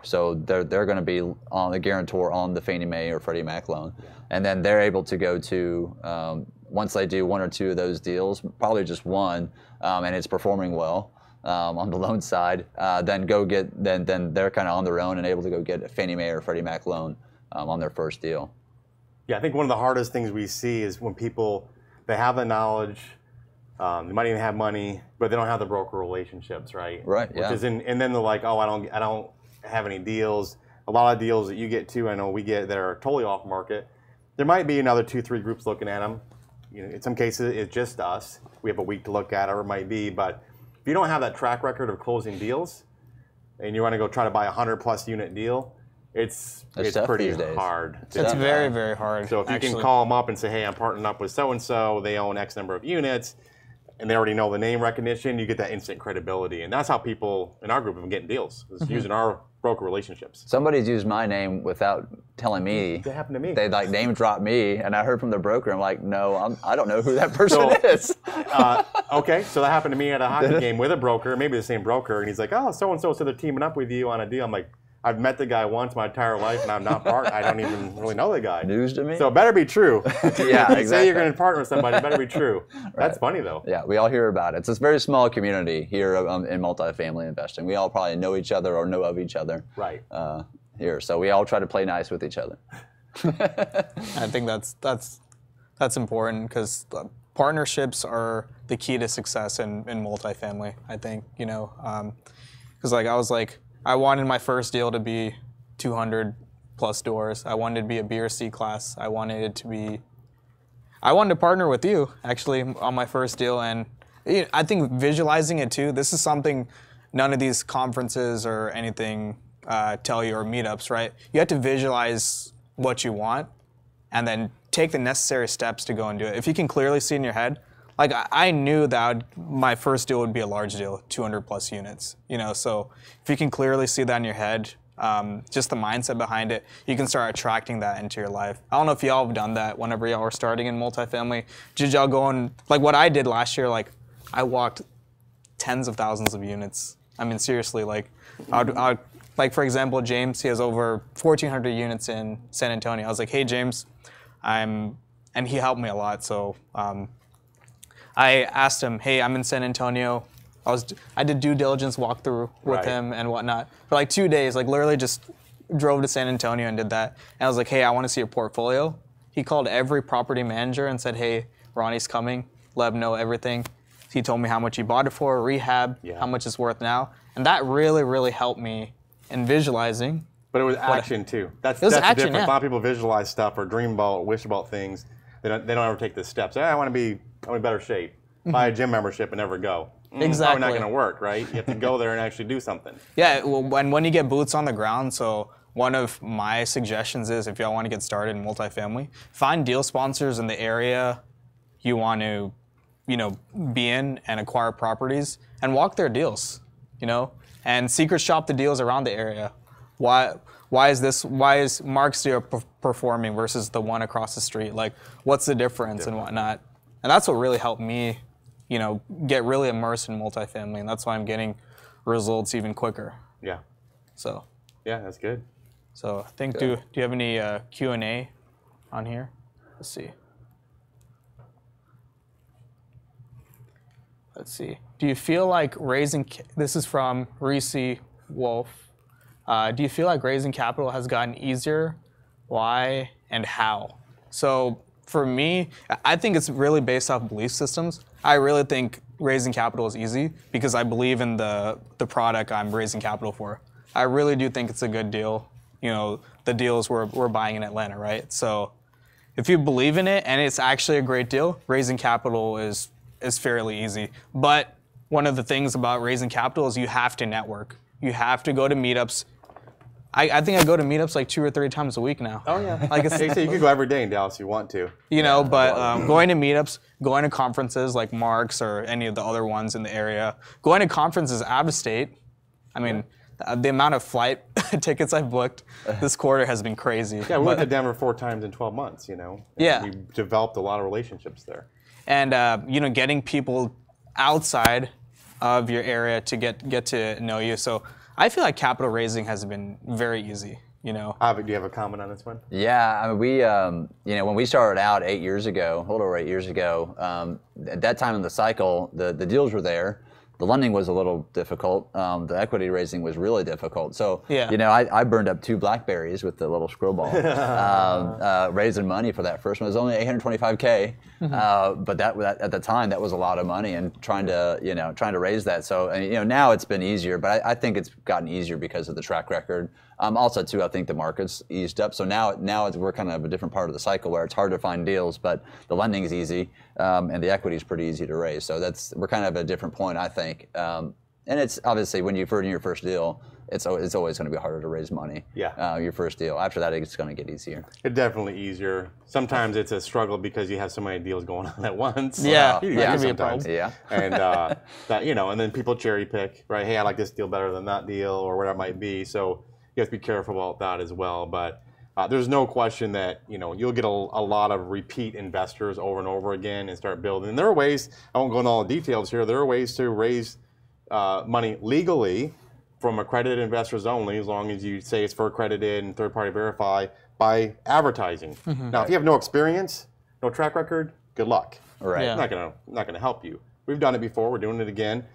so they're going to be on the guarantor on the Fannie Mae or Freddie Mac loan, and then they're able to go to once they do one or two of those deals, probably just one, and it's performing well on the loan side, then they're kind of on their own and able to go get a Fannie Mae or Freddie Mac loan on their first deal. Yeah, I think one of the hardest things we see is when people, they have the knowledge, they might even have money, but they don't have the broker relationships, right? Right. Yeah. And then they're like, oh, I don't have any deals. A lot of deals that you get to, I know we get, that are totally off market. There might be another 2-3 groups looking at them. In some cases, it's just us. We have a week to look at it, or it might be. But if you don't have that track record of closing deals, and you want to go try to buy a 100+ unit deal, it's pretty hard. It's very, very hard. So if you can call them up and say, hey, I'm partnering up with so-and-so, they own X number of units, and they already know the name recognition, you get that instant credibility. And that's how people in our group have been getting deals, is using our broker relationships. Somebody's used my name without telling me. That happened to me. They like name dropped me, and I heard from the broker. I'm like, no, I don't know who that person is. Okay, so that happened to me at a hockey game with a broker, maybe the same broker, and he's like, oh, so-and-so said they're teaming up with you on a deal. I'm like, I've met the guy once my entire life, and I'm not I don't even really know the guy. News to me. So it better be true. Yeah, exactly. Say you're going to partner with somebody, it better be true. Right. That's funny, though. Yeah, we all hear about it. It's this very small community here in multifamily investing. We all probably know each other or know of each other. Right. Here, so we all try to play nice with each other. I think that's important, because partnerships are the key to success in multifamily. I think because I wanted my first deal to be 200+ doors. I wanted to be a B or C class. I wanted to partner with you actually on my first deal, and I think visualizing it too. This is something none of these conferences or anything tell you, or meetups, right? You have to visualize what you want, and then take the necessary steps to go and do it. If you can clearly see in your head, like I knew that my first deal would be a large deal, 200+ units. So if you can clearly see that in your head, just the mindset behind it, you can start attracting that into your life. I don't know if y'all have done that whenever y'all were starting in multifamily. Did y'all go and, like what I did last year, like I walked tens of thousands of units. I mean, seriously, like like for example, James, he has over 1,400 units in San Antonio. I was like, hey James, and he helped me a lot. So I asked him, hey, I'm in San Antonio. I did due diligence walkthrough with him and whatnot for like 2 days, like literally just drove to San Antonio and did that. And I was like, hey, I want to see your portfolio. He called every property manager and said, hey, Ronnie's coming, let him know everything. He told me how much he bought it for, rehab, how much it's worth now. And that really, really helped me in visualizing But it was action too. That's action, the difference. yeah. A lot of people visualize stuff or dream about, wish about things. They don't ever take the steps. I want to be in better shape. Buy a gym membership and never go. Exactly. Probably not going to work, right? You have to go there and actually do something. Yeah, well, when you get boots on the ground, so one of my suggestions is if y'all want to get started in multifamily, find deal sponsors in the area you want to, be in and acquire properties and walk their deals, and secret shop the deals around the area. Why is Mark's deal performing versus the one across the street? Like, what's the difference and whatnot? And that's what really helped me, get really immersed in multifamily, and that's why I'm getting results even quicker. Yeah. So. Yeah, that's good. So I think, do you have any Q&A on here? Let's see. Do you feel like this is from Mauricio Wolfe. Do you feel like raising capital has gotten easier? Why and how? So for me, I think it's really based off belief systems. I really think raising capital is easy because I believe in the product I'm raising capital for. I really do think it's a good deal. The deals we're buying in Atlanta, right? So if you believe in it and it's actually a great deal, raising capital is fairly easy. But one of the things about raising capital is you have to network. You have to go to meetups. I think I go to meetups like 2 or 3 times a week now. Oh yeah. Like They say you could go every day in Dallas if you want to. But going to meetups, going to conferences like Mark's or any of the other ones in the area, going to conferences out of state. I mean, the amount of flight tickets I've booked this quarter has been crazy. Yeah, we went to Denver 4 times in 12 months, Yeah. We developed a lot of relationships there. And, getting people outside of your area to get to know you. So I feel like capital raising has been very easy, Do you have a comment on this one? Yeah, I mean, we, when we started out 8 years ago, a little over 8 years ago, at that time in the cycle, the deals were there. The lending was a little difficult. The equity raising was really difficult. So, I burned up 2 BlackBerries with the little scroll ball, raising money for that first one. It was only $825K, but that at the time that was a lot of money, and trying to raise that. So, now it's been easier, but I think it's gotten easier because of the track record. Also, too, I think the market's eased up. So now we're kind of a different part of the cycle where it's hard to find deals, but the lending is easy, and the equity is pretty easy to raise. So we're kind of at a different point, I think. And it's obviously when you're in your first deal, it's always going to be harder to raise money. Yeah. Your first deal. After that, it's going to get easier. It's definitely easier. Sometimes it's a struggle because you have so many deals going on at once. Yeah. Yeah. Could be a problem. Yeah. And and then people cherry pick, right? Hey, I like this deal better than that deal, or whatever it might be. So you have to be careful about that as well. But there's no question that you'll get a lot of repeat investors over and over again and start building. And there are ways, I won't go into all the details here, there are ways to raise money legally from accredited investors only, as long as you say it's for accredited and third-party verify, by advertising. Now, if you have no experience, no track record, good luck. Right. Yeah. Not gonna help you. We've done it before. We're doing it again.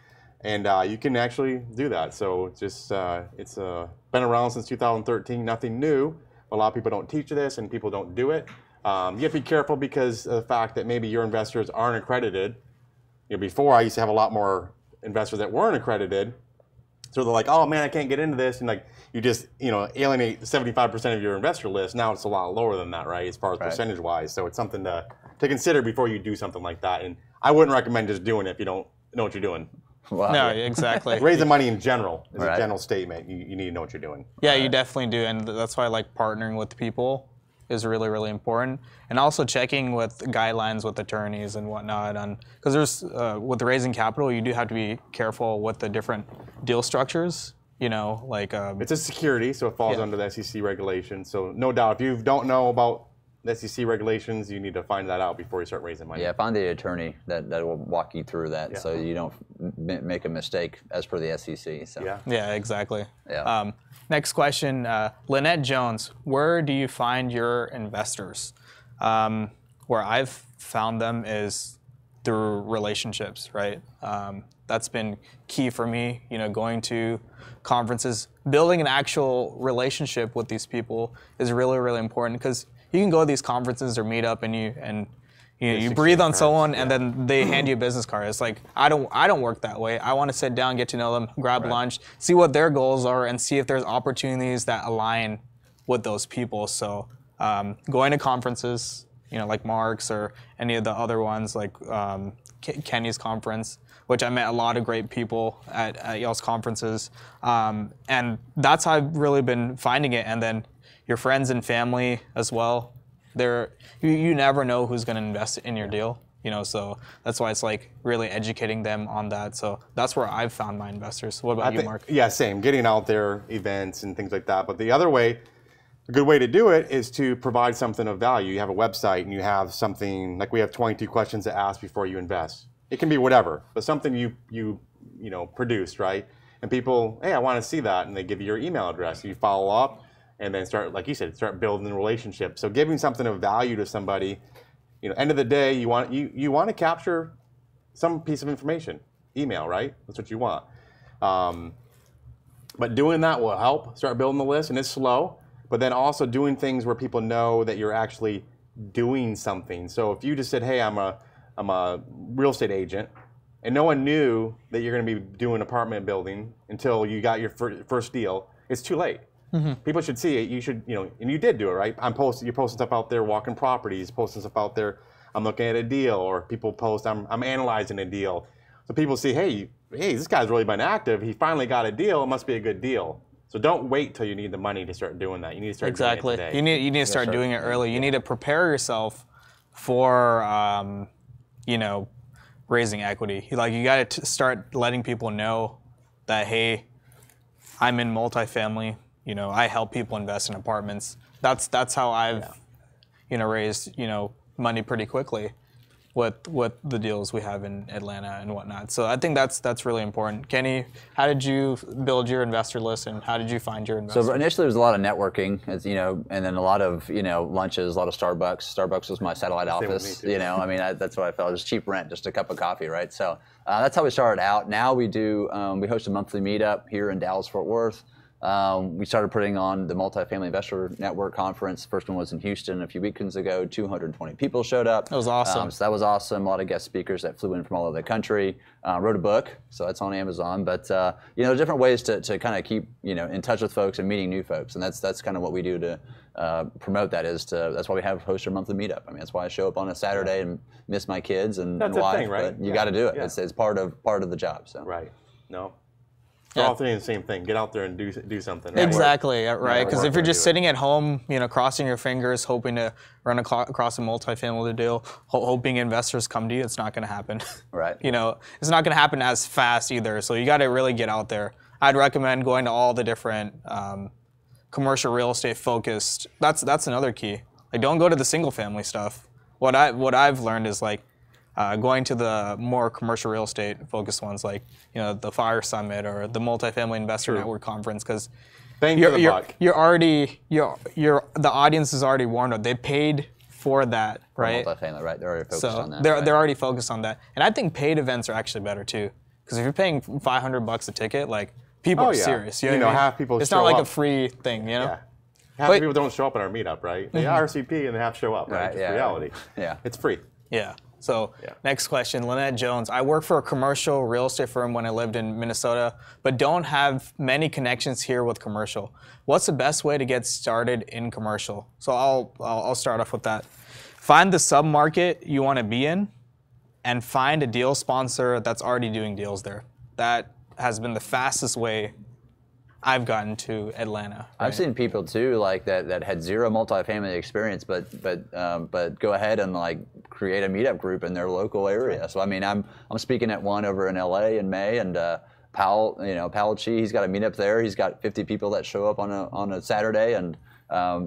And you can actually do that. So just it's been around since 2013, nothing new. A lot of people don't teach this and people don't do it. You have to be careful because of the fact that maybe your investors aren't accredited. Before I used to have a lot more investors that weren't accredited. So they're like, oh man, I can't get into this. And like you just alienate 75% of your investor list. Now it's a lot lower than that, right? As far as percentage wise. So it's something to consider before you do something like that. And I wouldn't recommend just doing it if you don't know what you're doing. Wow. No, exactly. Raising money in general is Right. a general statement. You need to know what you're doing. Yeah, you definitely do, and that's why partnering with people is really, really important, and also checking with guidelines with attorneys and whatnot. Because there's with raising capital, you do have to be careful with the different deal structures. It's a security, so it falls under the SEC regulations. So no doubt, if you don't know about the SEC regulations, you need to find that out before you start raising money. Yeah, find the attorney that will walk you through that, so you don't make a mistake as per the SEC. So. Yeah, exactly. Yeah. Next question, Lynette Jones, where do you find your investors? Where I've found them is through relationships, right? That's been key for me, going to conferences, building an actual relationship with these people is really, really important because you can go to these conferences or meet up and You breathe on someone and then they hand you a business card. It's like, I don't work that way. I want to sit down, get to know them, grab lunch, see what their goals are, and see if there's opportunities that align with those people. So going to conferences, like Mark's or any of the other ones, like Kenney's conference, which I met a lot of great people at y'all's conferences. And that's how I've really been finding it. And then your friends and family as well. You never know who's going to invest in your deal, so that's why it's like really educating them on that. So that's where I've found my investors. What about you, Mark? Yeah, same. Getting out there, events and things like that. But the other way, a good way to do it is to provide something of value. You have a website and you have something, like we have 22 questions to ask before you invest. It can be whatever, but something you produced, right? And people, hey, I want to see that, and they give you your email address. You follow up. And then start, like you said, start building a relationship. So giving something of value to somebody, end of the day, you want to capture some piece of information, email, right? That's what you want. But doing that will help start building the list, and it's slow. But then also doing things where people know that you're actually doing something. So if you just said, hey, I'm a real estate agent, and no one knew that you're going to be doing apartment building until you got your first deal, it's too late. Mm-hmm. People should see it. You should, and you did do it, right? You're posting stuff out there, walking properties, posting stuff out there. I'm looking at a deal, or people post, I'm analyzing a deal. So people see, hey, this guy's really been active. He finally got a deal. It must be a good deal. So don't wait till you need the money to start doing that. You need to start doing it today. You need to start doing it early. You need to prepare yourself for, raising equity. You got to start letting people know that, hey, I'm in multifamily. I help people invest in apartments. That's how I've, raised, money pretty quickly with the deals we have in Atlanta and whatnot. So I think that's really important. Kenney, how did you build your investor list, and how did you find your investors? So initially there was a lot of networking, and then a lot of, lunches, a lot of Starbucks. Starbucks was my satellite office. That's what I felt. Just cheap rent, just a cup of coffee, right? So that's how we started out. Now we do, we host a monthly meetup here in Dallas, Fort Worth. We started putting on the Multifamily Investor Network Conference. First one was in Houston a few weekends ago. 220 people showed up. That was awesome. So that was awesome. A lot of guest speakers that flew in from all over the country. Wrote a book, so that's on Amazon. But different ways to kind of keep in touch with folks and meeting new folks, and that's kind of what we do to promote that. That's why we have host our monthly meetup. That's why I show up on a Saturday and miss my kids and wife. Thing, right? But you got to do it. Yeah. It's part of the job. So right. No. We're all doing the same thing. Get out there and do something. Right? Exactly, right? Because if you're just sitting at home, crossing your fingers, hoping to run across a multifamily deal, hoping investors come to you, it's not going to happen. Right. It's not going to happen as fast either. So you got to really get out there. I'd recommend going to all the different commercial real estate focused. That's another key. Don't go to the single family stuff. What I've learned is going to the more commercial real estate focused ones, the Fire Summit or the Multifamily Investor Network Conference, because the audience is already warmed up. They paid for that, right? Multifamily, right? They're already focused on that. They're already focused on that, and I think paid events are actually better too, because if you're paying $500 a ticket, people are serious. Half people. It's not like a free thing, Yeah. Half people don't show up at our meetup, right? They RSVP and they have to show up, right? It's reality. Yeah. It's free. Yeah. So next question, Lynette Jones. I worked for a commercial real estate firm when I lived in Minnesota, but don't have many connections here with commercial. What's the best way to get started in commercial? So I'll start off with that. Find the sub-market you want to be in, and find a deal sponsor that's already doing deals there. That has been the fastest way I've gotten to Atlanta. Right? I've seen people too that had zero multifamily experience, but go ahead and create a meetup group in their local area. So I'm speaking at one over in LA in May, and Powell Chi, he's got a meetup there. He's got 50 people that show up on a Saturday, and I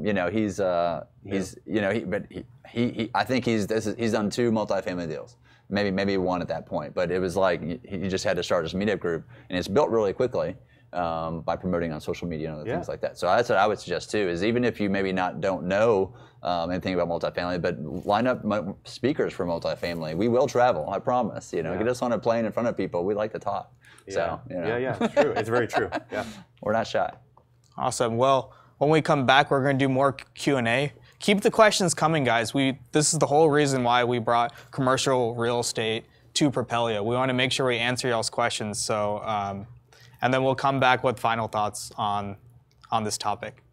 think he's done 2 multifamily deals. Maybe one at that point, but it was he just had to start his meetup group, and it's built really quickly. By promoting on social media and other things like that. So that's what I would suggest too, is even if you maybe don't know anything about multifamily, but line up speakers for multifamily. We will travel, I promise. Get us on a plane in front of people. We like to talk. Yeah. So, It's true. It's very true. Yeah. We're not shy. Awesome. Well, when we come back, we're going to do more Q&A. keep the questions coming, guys. This is the whole reason why we brought commercial real estate to Propelio. We want to make sure we answer y'all's questions. So, and then we'll come back with final thoughts on this topic.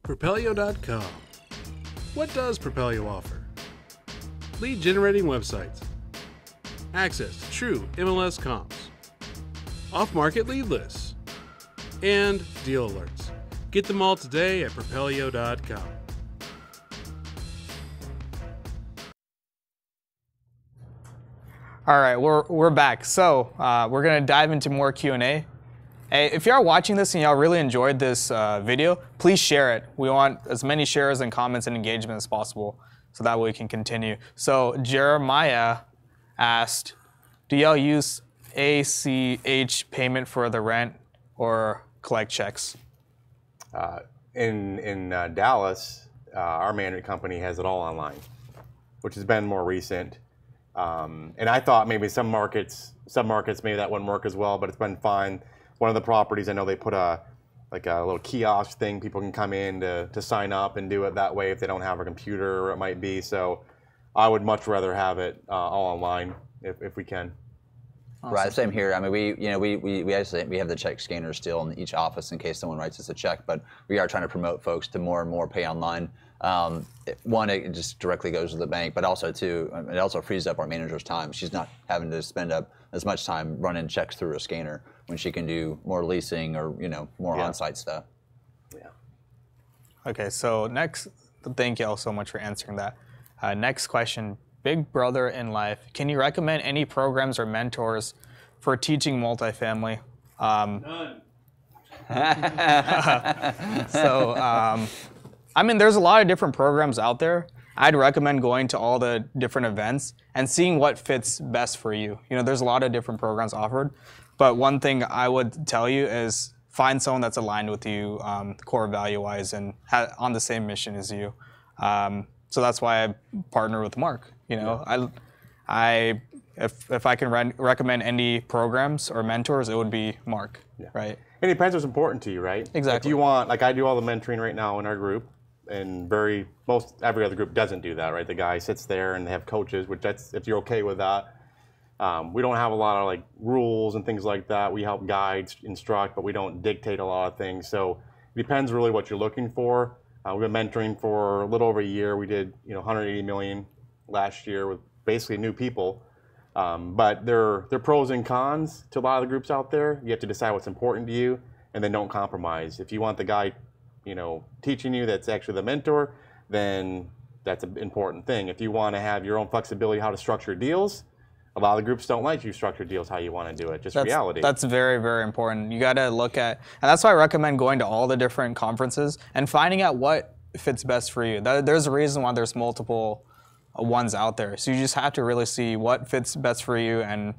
Propelio.com. What does Propelio offer? Lead generating websites, access to true MLS comps, off-market lead lists, and deal alerts. Get them all today at Propelio.com. All right, we're back. So we're gonna dive into more Q&A. Hey, if y'all watching this and y'all really enjoyed this video, please share it. We want as many shares and comments and engagement as possible, so that way we can continue. So Jeremiah asked, do y'all use ACH payment for the rent or collect checks? In Dallas, our management company has it all online, which has been more recent. And I thought maybe some markets maybe that wouldn't work as well, but it's been fine. One of the properties, I know they put a little kiosk thing. People can come in to sign up and do it that way if they don't have a computer, or it might be. So I would much rather have it all online if we can. Awesome. Right, same here. I mean, we actually have the check scanner still in each office in case someone writes us a check, but we are trying to promote folks to more and more pay online. One, it just directly goes to the bank, but also two, it also frees up our manager's time. She's not having to spend up as much time running checks through a scanner when she can do more leasing or more on-site stuff. Yeah. Okay, so next, thank you all so much for answering that. Next question, Big Brother InLife. Can you recommend any programs or mentors for teaching multifamily? None. So, I mean, there's a lot of different programs out there. I'd recommend going to all the different events and seeing what fits best for you. There's a lot of different programs offered, but one thing I would tell you is find someone that's aligned with you, core value-wise, and on the same mission as you. So that's why I partner with Mark. If I can recommend any programs or mentors, it would be Mark, right? And it depends what's important to you, right? Exactly. If you want, like I do all the mentoring right now in our group, and every other group doesn't do that, right? The guy sits there and they have coaches, which if you're okay with that. We don't have a lot of rules and things like that. We help guide, instruct, but we don't dictate a lot of things. So it depends really what you're looking for. We've been mentoring for a little over a year. We did 180 million last year with basically new people. But there are pros and cons to a lot of the groups out there. You have to decide what's important to you, and then don't compromise. If you want the guy teaching you that's actually the mentor, then that's an important thing. If you want to have your own flexibility how to structure deals, a lot of the groups don't like you structure deals how you want to do it, reality. That's very, very important. You got to look at, and that's why I recommend going to all the different conferences and finding out what fits best for you. There's a reason why there's multiple ones out there. So you just have to really see what fits best for you and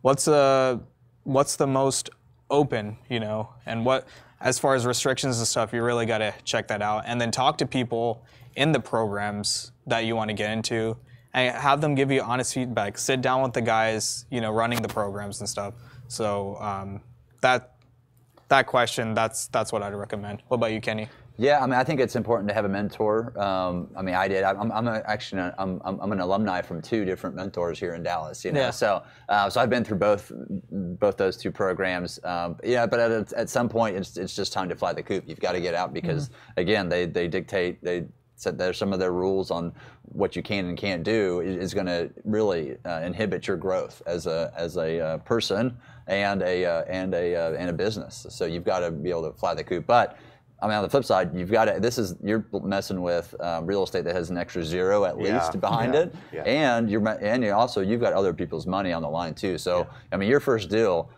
what's the most open, and what, as far as restrictions and stuff, you really got to check that out. And then talk to people in the programs that you want to get into and have them give you honest feedback. Sit down with the guys, running the programs and stuff. So that question, that's what I'd recommend. What about you, Kenny? Yeah, I mean, I think it's important to have a mentor. I mean, I did. I'm an alumni from 2 different mentors here in Dallas. Yeah. So I've been through both those 2 programs. But at some point, it's just time to fly the coop. You've got to get out because again, they dictate. They said there's some of their rules on what you can and can't do is going to really inhibit your growth as a person and a business. So you've got to be able to fly the coop, but. I mean, on the flip side, you're messing with real estate that has an extra zero at least behind it, and you've got other people's money on the line too. So I mean, your first deal,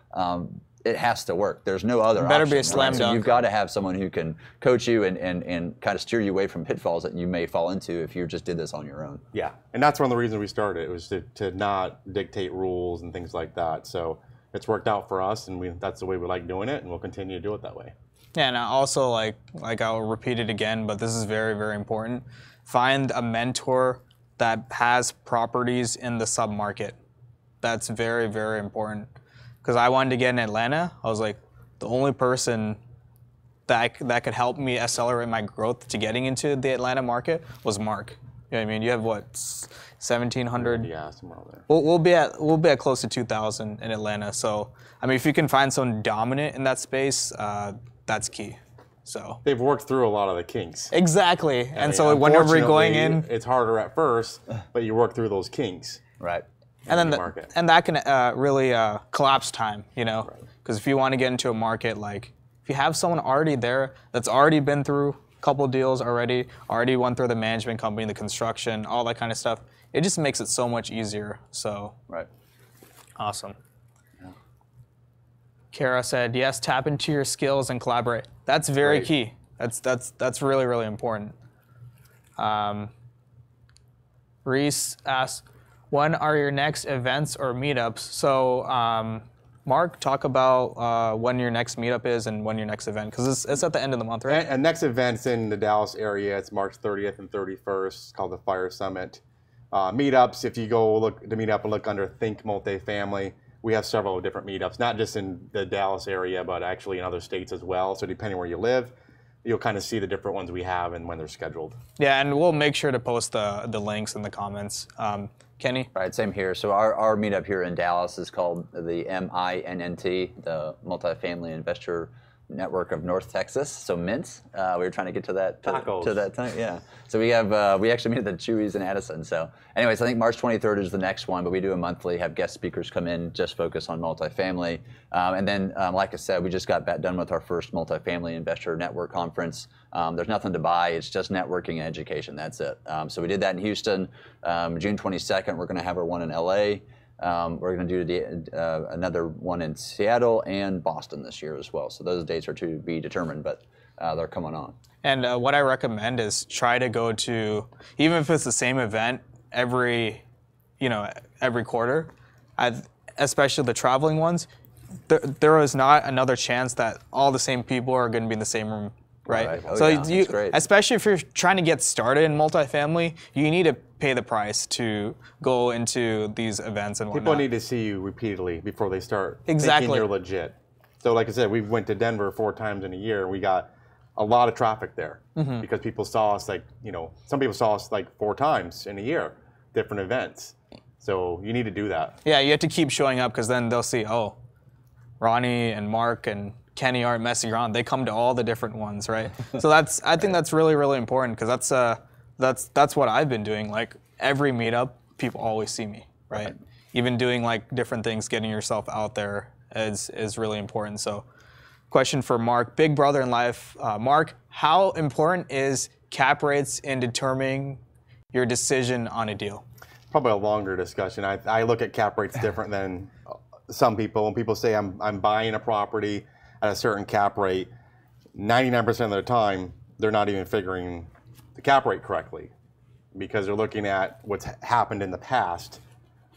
it has to work. There's no other option. Be a slam dunk. So you've got to have someone who can coach you and kind of steer you away from pitfalls that you may fall into if you just did this on your own. Yeah, and that's one of the reasons we started. It was to not dictate rules and things like that. So it's worked out for us, and that's the way we like doing it, and we'll continue to do it that way. Yeah, and also like I'll repeat it again, but this is very, very important. Find a mentor that has properties in the sub-market. That's very, very important. Because I wanted to get in Atlanta. I was like, the only person that could help me accelerate my growth to getting into the Atlanta market was Mark. You know what I mean? You have what, 1,700? Yeah, somewhere over there. We'll be at close to 2,000 in Atlanta. So I mean, if you can find someone dominant in that space, that's key. So they've worked through a lot of the kinks. Exactly, and so whenever you're going in, it's harder at first, but you work through those kinks. Right. And then that can really collapse time, you know, because if you want to get into a market, like if you have someone already there that's already been through a couple deals already went through the management company, the construction, all that kind of stuff, it just makes it so much easier. So awesome. Kara said, yes, tap into your skills and collaborate. That's very key. That's really, really important. Reese asked, when are your next events or meetups? So Mark, talk about when your next meetup is and when your next event, because it's at the end of the month, right? And next event's in the Dallas area. It's March 30th and 31st. It's called the Fire Summit. Meetups, if you go look to meet up and look under Think Multifamily, we have several different meetups, not just in the Dallas area, but actually in other states as well. So depending where you live, you'll kind of see the different ones we have and when they're scheduled. Yeah, and we'll make sure to post the links in the comments. Kenny? Right, same here. So our meetup here in Dallas is called the MINNT, the Multifamily Investor Network of North Texas. So MINT. We were trying to get to that Tacos. to that time. Yeah. So we actually meet at the Chewy's in Addison. So anyways, I think March 23rd is the next one, but we do a monthly, have guest speakers come in, just focus on multifamily. And then, like I said, we just got done with our first Multifamily Investor Network Conference. There's nothing to buy, it's just networking and education, that's it. So we did that in Houston. June 22nd, we're gonna have our one in LA. We're going to do another one in Seattle and Boston this year as well. So those dates are to be determined, but they're coming on. And what I recommend is try to go to, even if it's the same event every quarter, especially the traveling ones, there is not another chance that all the same people are going to be in the same room. Right. Oh, so yeah, that's great. Especially if you're trying to get started in multifamily, you need to pay the price to go into these events and whatnot. People need to see you repeatedly before they start exactly. thinking you're legit. So like I said, we went to Denver 4 times in a year. We got a lot of traffic there because people saw us some people saw us 4 times in a year, different events. So you need to do that. Yeah, you have to keep showing up because then they'll see, oh, Ronny and Mark and Kenney aren't messing around. They come to all the different ones, right? So I think that's really, really important because that's what I've been doing. Like every meetup, people always see me, right? Even doing different things, getting yourself out there is really important. So, question for Mark, big brother in life, Mark, how important is cap rates in determining your decision on a deal? Probably a longer discussion. I look at cap rates different than some people. When people say I'm buying a property at a certain cap rate, 99% of the time, they're not even figuring the cap rate correctly because they're looking at what's happened in the past,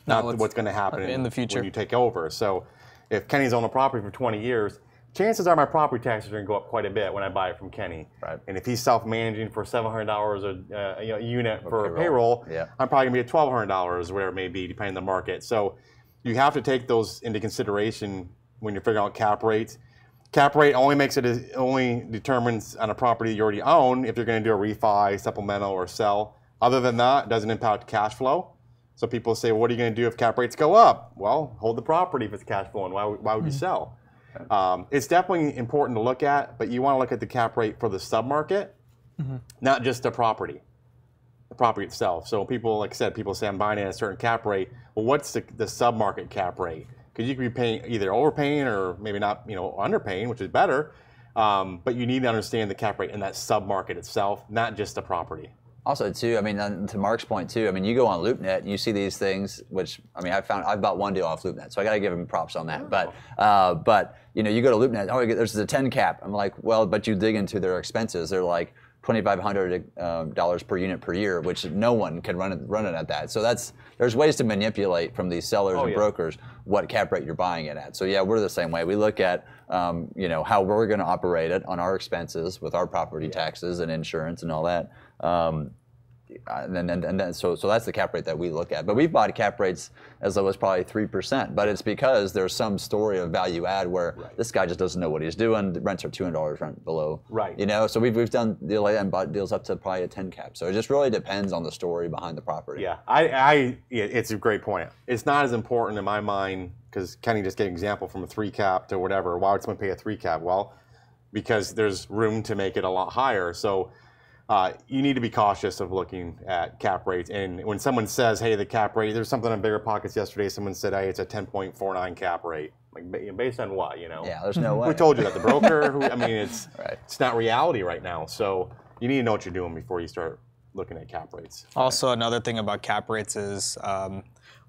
not what's going to happen in the future when you take over. So if Kenny's owned a property for 20 years, chances are my property taxes are going to go up quite a bit when I buy it from Kenney. Right. And if he's self-managing for $700 a unit for a payroll, I'm probably going to be at $1,200, whatever it may be, depending on the market. So you have to take those into consideration when you're figuring out cap rates. Cap rate only determines on a property you already own if you're going to do a refi, supplemental, or sell. Other than that, it doesn't impact cash flow. So people say, what are you going to do if cap rates go up? Well, hold the property if it's cash flowing. Why would you sell? It's definitely important to look at, but you want to look at the cap rate for the submarket, not just the property itself. So people, like I said, people say I'm buying at a certain cap rate. Well, what's the submarket cap rate? Because you could be paying either overpaying or maybe not, underpaying, which is better. But you need to understand the cap rate in that submarket itself, not just the property. Also, too, to Mark's point, too, you go on LoopNet and you see these things, which, I've bought one deal off LoopNet, so I got to give him props on that. But you go to LoopNet, there's a 10 cap. I'm like, well, but you dig into their expenses. They're like $2,500 per unit per year, which no one can run it at that. So there's ways to manipulate from these sellers and brokers what cap rate you're buying it at. So yeah, we're the same way. We look at how we're going to operate it on our expenses with our property taxes and insurance and all that. so that's the cap rate that we look at. But we've bought cap rates as low as probably 3%. But it's because there's some story of value add where this guy just doesn't know what he's doing. The rents are $200 rent below. Right. You know, so we've done deals like that and bought deals up to probably a 10 cap. So it just really depends on the story behind the property. Yeah, it's a great point. It's not as important in my mind, because Kenney just gave an example from a 3 cap to whatever. Why would someone pay a 3 cap? Well, because there's room to make it a lot higher. So you need to be cautious of looking at cap rates. And when someone says, hey, the cap rate, there's something on Bigger Pockets yesterday, someone said, hey, it's a 10.49 cap rate. Like, based on what, you know? Yeah, there's no way. Who told you that? The broker? It's it's not reality right now. So you need to know what you're doing before you start looking at cap rates. Also, another thing about cap rates is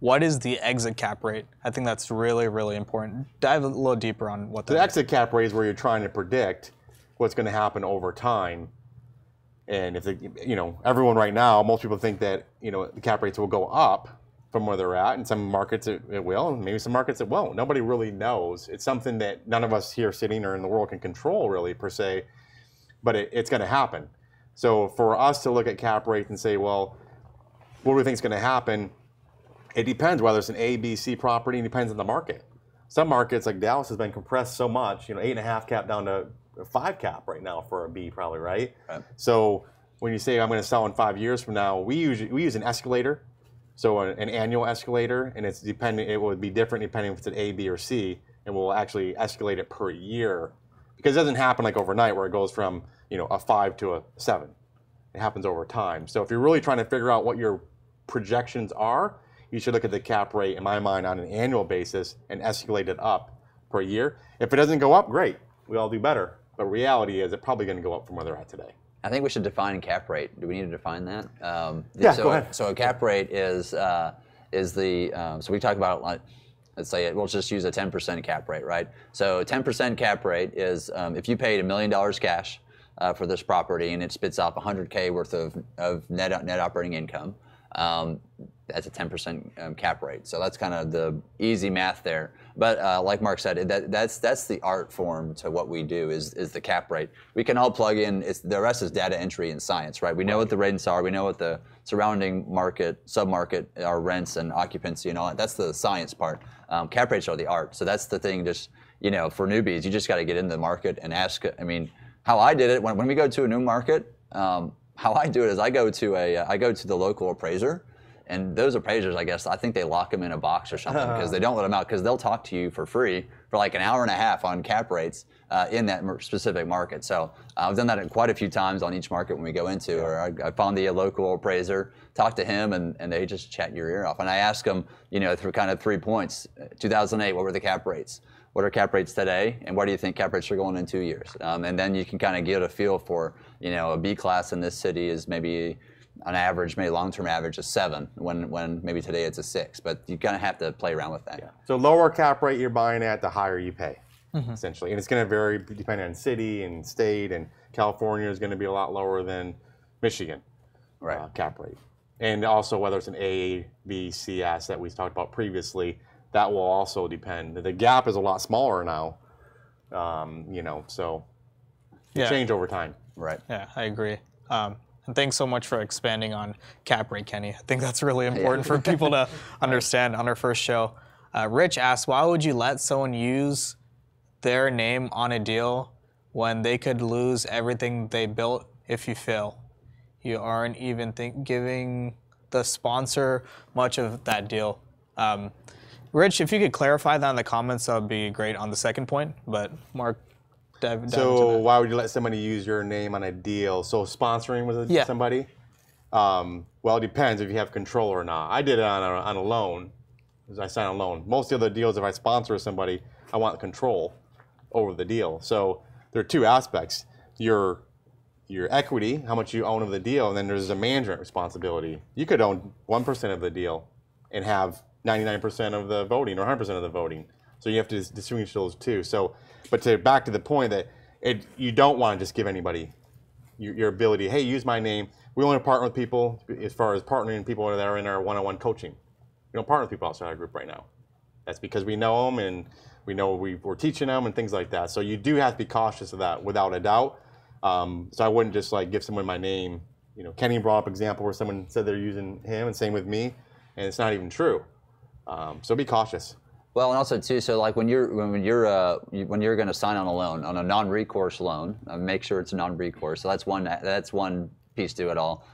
what is the exit cap rate? I think that's really, really important. Dive a little deeper on what that is. The exit cap rate is where you're trying to predict what's going to happen over time. And if everyone right now, most people think that the cap rates will go up from where they're at. In some markets it will, and maybe some markets it won't. Nobody really knows. It's something that none of us here sitting or in the world can control really per se, but it's going to happen. So for us to look at cap rates and say, well, what do we think is going to happen? It depends whether it's an A, B, C property. It depends on the market. Some markets like Dallas has been compressed so much, 8.5 cap down to a 5 cap right now for a B probably, right? So when you say I'm going to sell in 5 years from now, we use an escalator, so an annual escalator, and it's depending. It would be different depending if it's an A, B, or C, and we'll actually escalate it per year, because it doesn't happen like overnight where it goes from a 5 to a 7. It happens over time. So if you're really trying to figure out what your projections are, you should look at the cap rate, in my mind, on an annual basis and escalate it up per year. If it doesn't go up, great. We all do better. But reality is it's probably going to go up from where they're at today. I think we should define cap rate. Do we need to define that? Go ahead. So a cap rate is the, so we talk about, let's say we'll just use a 10% cap rate, right? So 10% cap rate is if you paid $1 million cash for this property and it spits off $100K worth of net operating income, that's a 10% cap rate. So that's kind of the easy math there. But like Mark said, that's the art form to what we do is the cap rate. We can all plug in. The rest is data entry and science, right? We know what the rents are. We know what the surrounding market, submarket are, rents and occupancy and all that. That's the science part. Cap rates are the art. So that's the thing. Just for newbies, you just got to get into the market and ask. I mean, how I did it when we go to a new market. How I do it is I go to the local appraiser. And those appraisers, I think they lock them in a box or something because they don't let them out, because they'll talk to you for free for like an hour and a half on cap rates in that specific market. So I've done that quite a few times on each market when we go into, or I found the local appraiser, talk to him, and they just chat your ear off. And I ask them, through kind of 3 points. 2008, what were the cap rates? What are cap rates today? And where do you think cap rates are going in 2 years? And then you can kind of get a feel for, a B class in this city is maybe on average, maybe long-term average is 7, when maybe today it's a 6. But you kind of have to play around with that. Yeah. So lower cap rate you're buying at, the higher you pay, essentially. And it's going to vary depending on city and state. And California is going to be a lot lower than Michigan cap rate. And also whether it's an A, B, C asset we talked about previously, that will also depend. The gap is a lot smaller now, so it change over time. Right. Yeah, I agree. And thanks so much for expanding on cap rate, Kenney. I think that's really important for people to understand on our first show. Rich asked, why would you let someone use their name on a deal when they could lose everything they built if you fail? You aren't even giving the sponsor much of that deal. Rich, if you could clarify that in the comments, that would be great on the second point. But Mark, dive into that. Why would you let somebody use your name on a deal? So sponsoring with somebody? Well, it depends if you have control or not. I did it on a loan. I signed a loan. Most of the other deals, if I sponsor somebody, I want control over the deal. So there are two aspects. Your equity, how much you own of the deal, and then there's a management responsibility. You could own 1% of the deal and have 99% of the voting or 100% of the voting. So you have to distinguish those two. So, but back to the point that you don't want to just give anybody your ability. Hey, use my name. We only partner with people as far as partnering people that are in our one-on-one coaching. We don't partner with people outside our group right now. That's because we know them and we know we're teaching them and things like that. So you do have to be cautious of that without a doubt. So I wouldn't just like give someone my name Kenney brought up an example where someone said they're using him, and same with me, and it's not even true. So be cautious. Well, and also too, so like when you're going to sign on a loan, on a non-recourse loan, make sure it's non-recourse. So that's one piece to it all.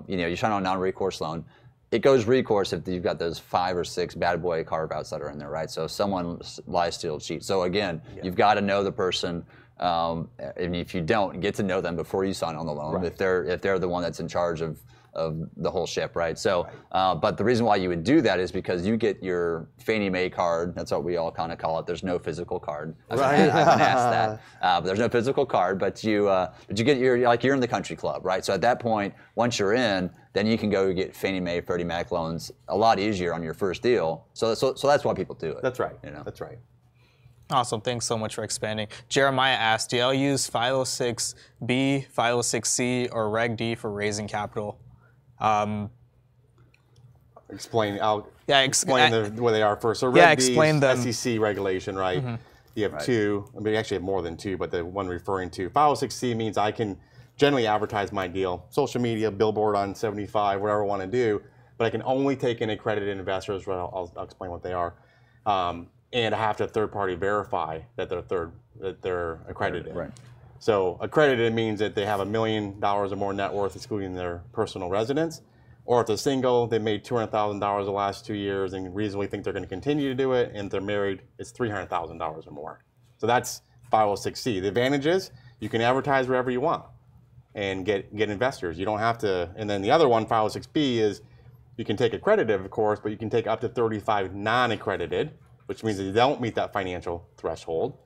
You sign on a non-recourse loan. It goes recourse if you've got those 5 or 6 bad boy carve-outs that are in there, right? So if someone lies, steals, cheats. So again, you've got to know the person. And if you don't, get to know them before you sign on the loan. Right. If they're the one that's in charge of the whole ship, right? So, but the reason why you would do that is because you get your Fannie Mae card. That's what we all kind of call it. There's no physical card. I've been asked that, but there's no physical card. But you get you're in the country club, right? So at that point, once you're in, then you can go get Fannie Mae, Freddie Mac loans a lot easier on your first deal. So that's why people do it. That's right. That's right. Awesome. Thanks so much for expanding. Jeremiah asked, do y'all use 506B, 506C, or Reg D for raising capital? Explain what they are first. So Reg D is SEC regulation, right? Mm-hmm. You have 2. I mean, you actually have more than 2, but the one referring to 506C means I can generally advertise my deal, social media, billboard on 75, whatever I want to do, but I can only take in accredited investors. I'll explain what they are. And I have to third-party verify that they're accredited. Right. So accredited means that they have $1 million or more net worth, excluding their personal residence. Or if they're single, they made $200,000 the last 2 years and reasonably think they're going to continue to do it. And if they're married, it's $300,000 or more. So that's 506C. The advantage is you can advertise wherever you want and get investors. You don't have to. And then the other one, 506B, is you can take accredited, of course, but you can take up to 35 non-accredited, which means that you don't meet that financial threshold.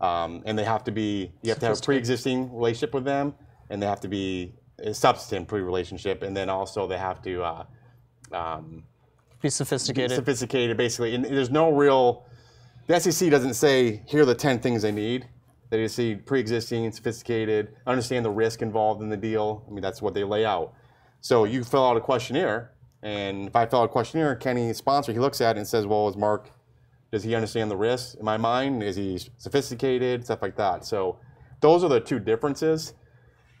And you have to have a pre-existing relationship with them, and they have to be a substantive pre-relationship, and then also they have to be sophisticated. Sophisticated, basically. And there's no real, the SEC doesn't say, here are the 10 things they need. They just see pre-existing, sophisticated, understand the risk involved in the deal. I mean, that's what they lay out. So you fill out a questionnaire, and if I fill out a questionnaire, Kenny's sponsor, he looks at it and says, well, is Mark, does he understand the risks? In my mind, is he sophisticated? Stuff like that. So those are the 2 differences.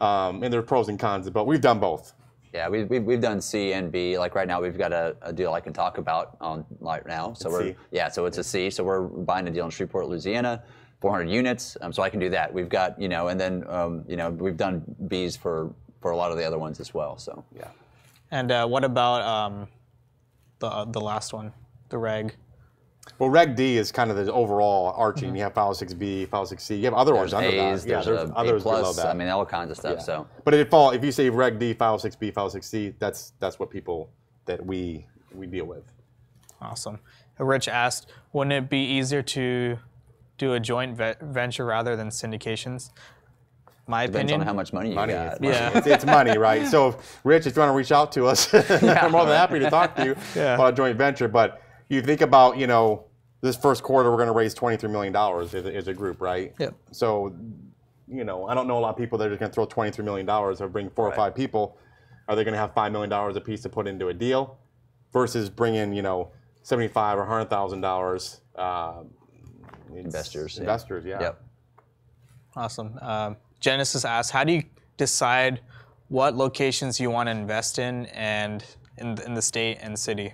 And there are pros and cons, but we've done both. Yeah, we've done C and B. Like right now, we've got a deal I can talk about on right now. So it's a C. So we're buying a deal in Shreveport, Louisiana, 400 units. So I can do that. We've got and then we've done Bs for a lot of the other ones as well. So yeah. And what about the last one, the Reg? Well, Reg D is kind of the overall arching. Mm-hmm. You have 506B, 506C. You have other ones under that. There's others below that. I mean, all kinds of stuff. Yeah. So, but if you say Reg D, 506B, 506C, that's what people that we deal with. Awesome. Rich asked, wouldn't it be easier to do a joint venture rather than syndications? My Depends opinion. on how much money you got. Yeah. It's money, right? So, Rich, if you want to reach out to us, I'm more than happy to talk to you about a joint venture. But you think about, this first quarter, we're going to raise $23 million as a group, right? Yep. So, I don't know a lot of people that are just going to throw $23 million or bring 4 or 5 people. Are they going to have $5 million a piece to put into a deal versus bringing, $75,000 or $100,000 investors? Investors, yeah. Yep. Awesome. Genesis asks, how do you decide what locations you want to invest in and in the state and city?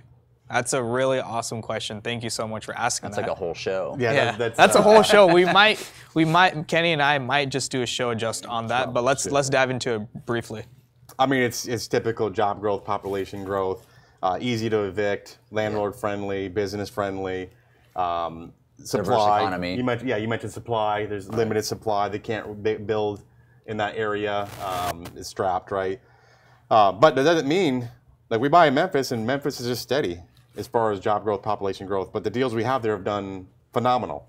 That's a really awesome question. Thank you so much for asking that. That's like a whole show. Yeah. That's a whole show. We might, Kenny and I might just do a show just on that, but let's dive into it briefly. I mean, it's typical job growth, population growth, easy to evict, landlord friendly, business friendly, supply. Diverse economy. You mentioned supply. There's limited supply. They can't build in that area. It's strapped, right? But that doesn't mean, we buy in Memphis, and Memphis is just steady as far as job growth, population growth. But the deals we have there have done phenomenal.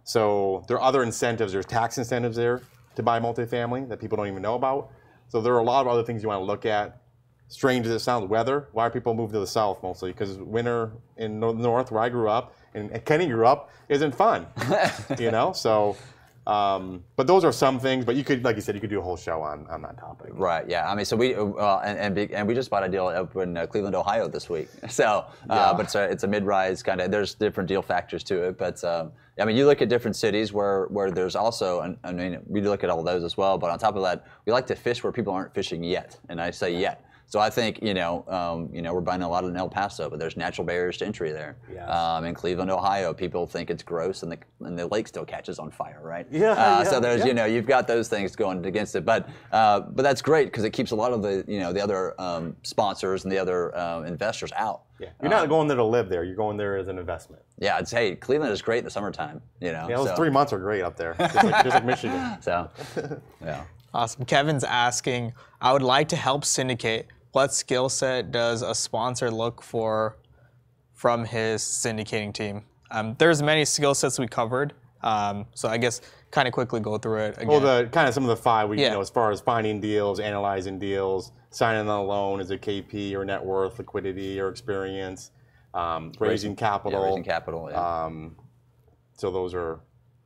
So there are other incentives. There's tax incentives there to buy multifamily that people don't even know about. So there are a lot of other things you want to look at. Strange as it sounds, weather. Why are people moving to the south mostly? Because winter in the north, where I grew up, and Kenney grew up, isn't fun. So But those are some things. But you could, like you said, you could do a whole show on that topic. Right. Yeah. I mean, so we and we just bought a deal up in Cleveland, Ohio this week. So, but it's a mid-rise kind of. There's different deal factors to it. But I mean, you look at different cities where there's also. I mean, we look at all those as well. But on top of that, we like to fish where people aren't fishing yet. And I say yet. So I think we're buying a lot in El Paso, but there's natural barriers to entry there. Yes. In Cleveland, Ohio, people think it's gross, and the lake still catches on fire, right? So there's you've got those things going against it, but that's great because it keeps a lot of the other sponsors and the other investors out. Yeah. You're not going there to live there. You're going there as an investment. Yeah, I'd say Cleveland is great in the summertime. Yeah, those 3 months are great up there, just like Michigan. So, yeah. Awesome. Kevin's asking, I would like to help syndicate. What skill set does a sponsor look for from his syndicating team? There's many skill sets we covered, so I guess kind of quickly go through it again. Well, kind of some of the 5 we as far as finding deals, analyzing deals, signing on a loan, is it KP or net worth, liquidity or experience, raising capital. Yeah, raising capital. Yeah. So those are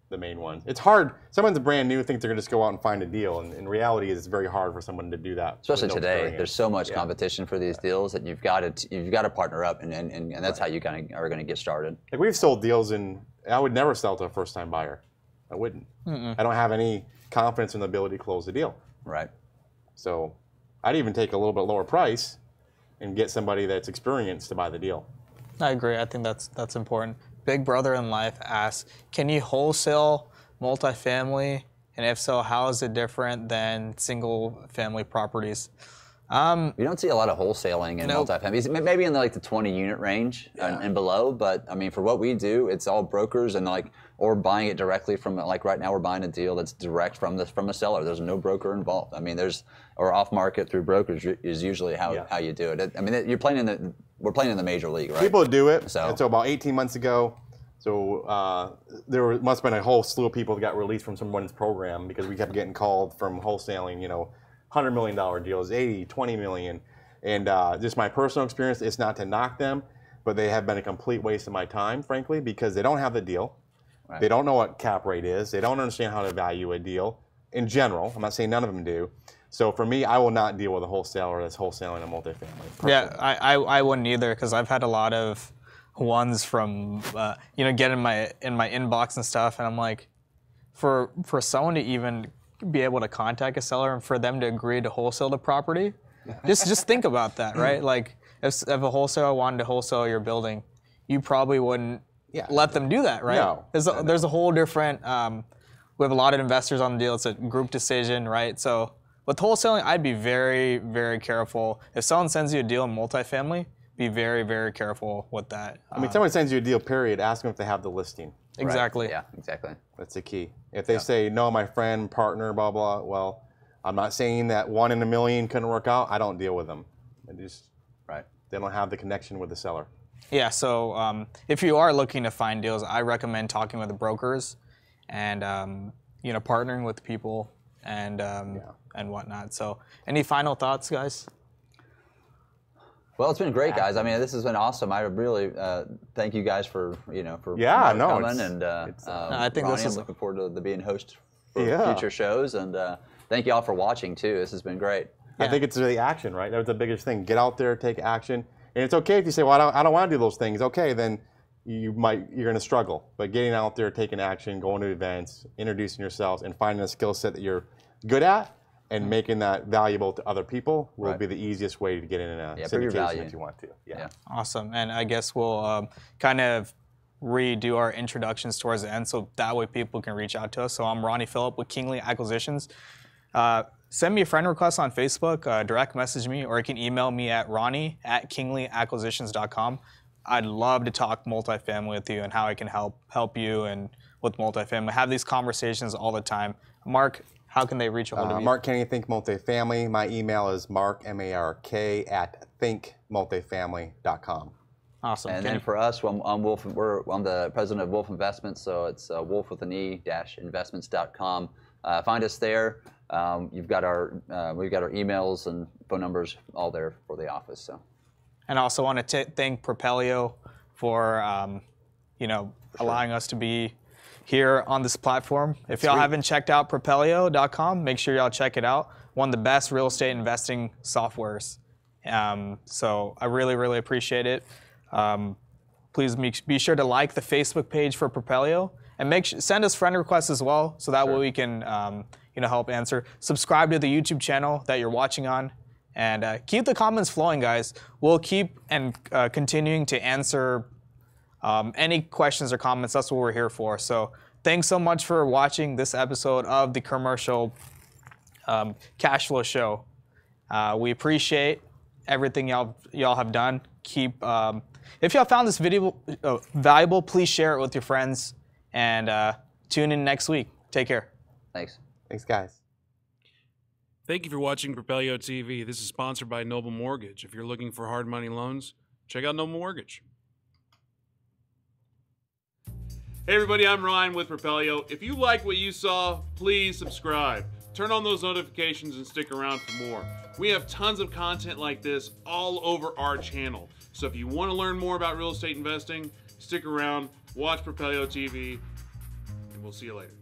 the main ones. It's hard. Someone's brand new, thinks they're going to just go out and find a deal, and in reality, it's very hard for someone to do that. Especially today, there's so much competition for these deals that you've got to partner up, and that's how you kind of are going to get started. Like we've sold deals, and I would never sell to a first-time buyer. I wouldn't. I don't have any confidence in the ability to close the deal. Right. So I'd even take a little bit lower price and get somebody that's experienced to buy the deal. I agree. I think that's important. Big Brother InLife asks, can you wholesale multifamily? And if so, how is it different than single family properties? We don't see a lot of wholesaling in multifamily. Maybe in the 20 unit range and below, but I mean, for what we do, it's all brokers and or buying it directly from, right now we're buying a deal that's direct from a seller. There's no broker involved. I mean, or off market through brokers is usually how you do it. I mean, we're playing in the major league, right? People do it. So about 18 months ago, there must have been a whole slew of people that got released from someone's program because we kept getting called from wholesaling, $100 million deals, 80, 20 million. And just my personal experience, it's not to knock them, but they have been a complete waste of my time, frankly, because they don't have the deal. Right. They don't know what cap rate is. They don't understand how to value a deal in general. I'm not saying none of them do. So for me, I will not deal with a wholesaler that's wholesaling a multifamily. Personally. Yeah, I wouldn't either because I've had a lot of ones from get in my inbox and stuff, and I'm like, for someone to even be able to contact a seller and for them to agree to wholesale the property, just think about that, right? Like if a wholesaler wanted to wholesale your building, you probably wouldn't let them do that, right? No. There's a whole different. We have a lot of investors on the deal. It's a group decision, right? So with wholesaling, I'd be very, very careful. If someone sends you a deal in multifamily, be very, very careful with that. I mean, someone sends you a deal, period, ask them if they have the listing. Exactly. Right. Yeah, exactly. That's the key. If they say, no, my friend, partner, blah, blah, well, I'm not saying that 1 in a million couldn't work out. I don't deal with them. They don't have the connection with the seller. Yeah, so if you are looking to find deals, I recommend talking with the brokers and, partnering with people and whatnot. So any final thoughts, guys? Well, it's been great, guys. I mean, this has been awesome. I really thank you guys for coming. And I think Ronny, I'm looking forward to being host for future shows. And thank you all for watching too. This has been great. Yeah. I think it's the action, right? That's the biggest thing. Get out there, take action, and it's okay if you say, "Well, I don't want to do those things." Okay, then you're going to struggle. But getting out there, taking action, going to events, introducing yourselves, and finding a skill set that you're good at. And making that valuable to other people will be the easiest way to get in a syndication if you want to. Yeah. Awesome. And I guess we'll kind of redo our introductions towards the end so that way people can reach out to us. So I'm Ronny Philip with Kingly Acquisitions. Send me a friend request on Facebook, direct message me, or you can email me at ronny@kingleyacquisitions.com. I'd love to talk multifamily with you and how I can help you and with multifamily. Have these conversations all the time. Mark, how can they reach a hold of you? Mark Kenney, Think Multifamily. My email is mark, M-A-R-K, @thinkmultifamily.com. Awesome. And then for us, I'm Wolfe. I'm the president of Wolfe Investments, so it's Wolfe with an E-investments.com. Find us there. We've got our emails and phone numbers all there for the office. So. And I also want to thank Propelio for allowing us to be here on this platform. If y'all haven't checked out Propelio.com, make sure y'all check it out. One of the best real estate investing softwares. So I really, really appreciate it. Please be sure to like the Facebook page for Propelio, and send us friend requests as well, so that way we can help answer. Subscribe to the YouTube channel that you're watching on, and keep the comments flowing, guys. We'll keep continuing to answer any questions or comments. That's what we're here for. So thanks so much for watching this episode of the Commercial Cash Flow Show. We appreciate everything y'all have done. If y'all found this video valuable, please share it with your friends, and tune in next week. Take care. Thanks. Thanks, guys. Thank you for watching Propelio TV. This is sponsored by Noble Mortgage. If you're looking for hard money loans, check out Noble Mortgage. Hey everybody, I'm Ryan with Propelio. If you like what you saw, please subscribe. Turn on those notifications and stick around for more. We have tons of content like this all over our channel. So if you want to learn more about real estate investing, stick around, watch Propelio TV, and we'll see you later.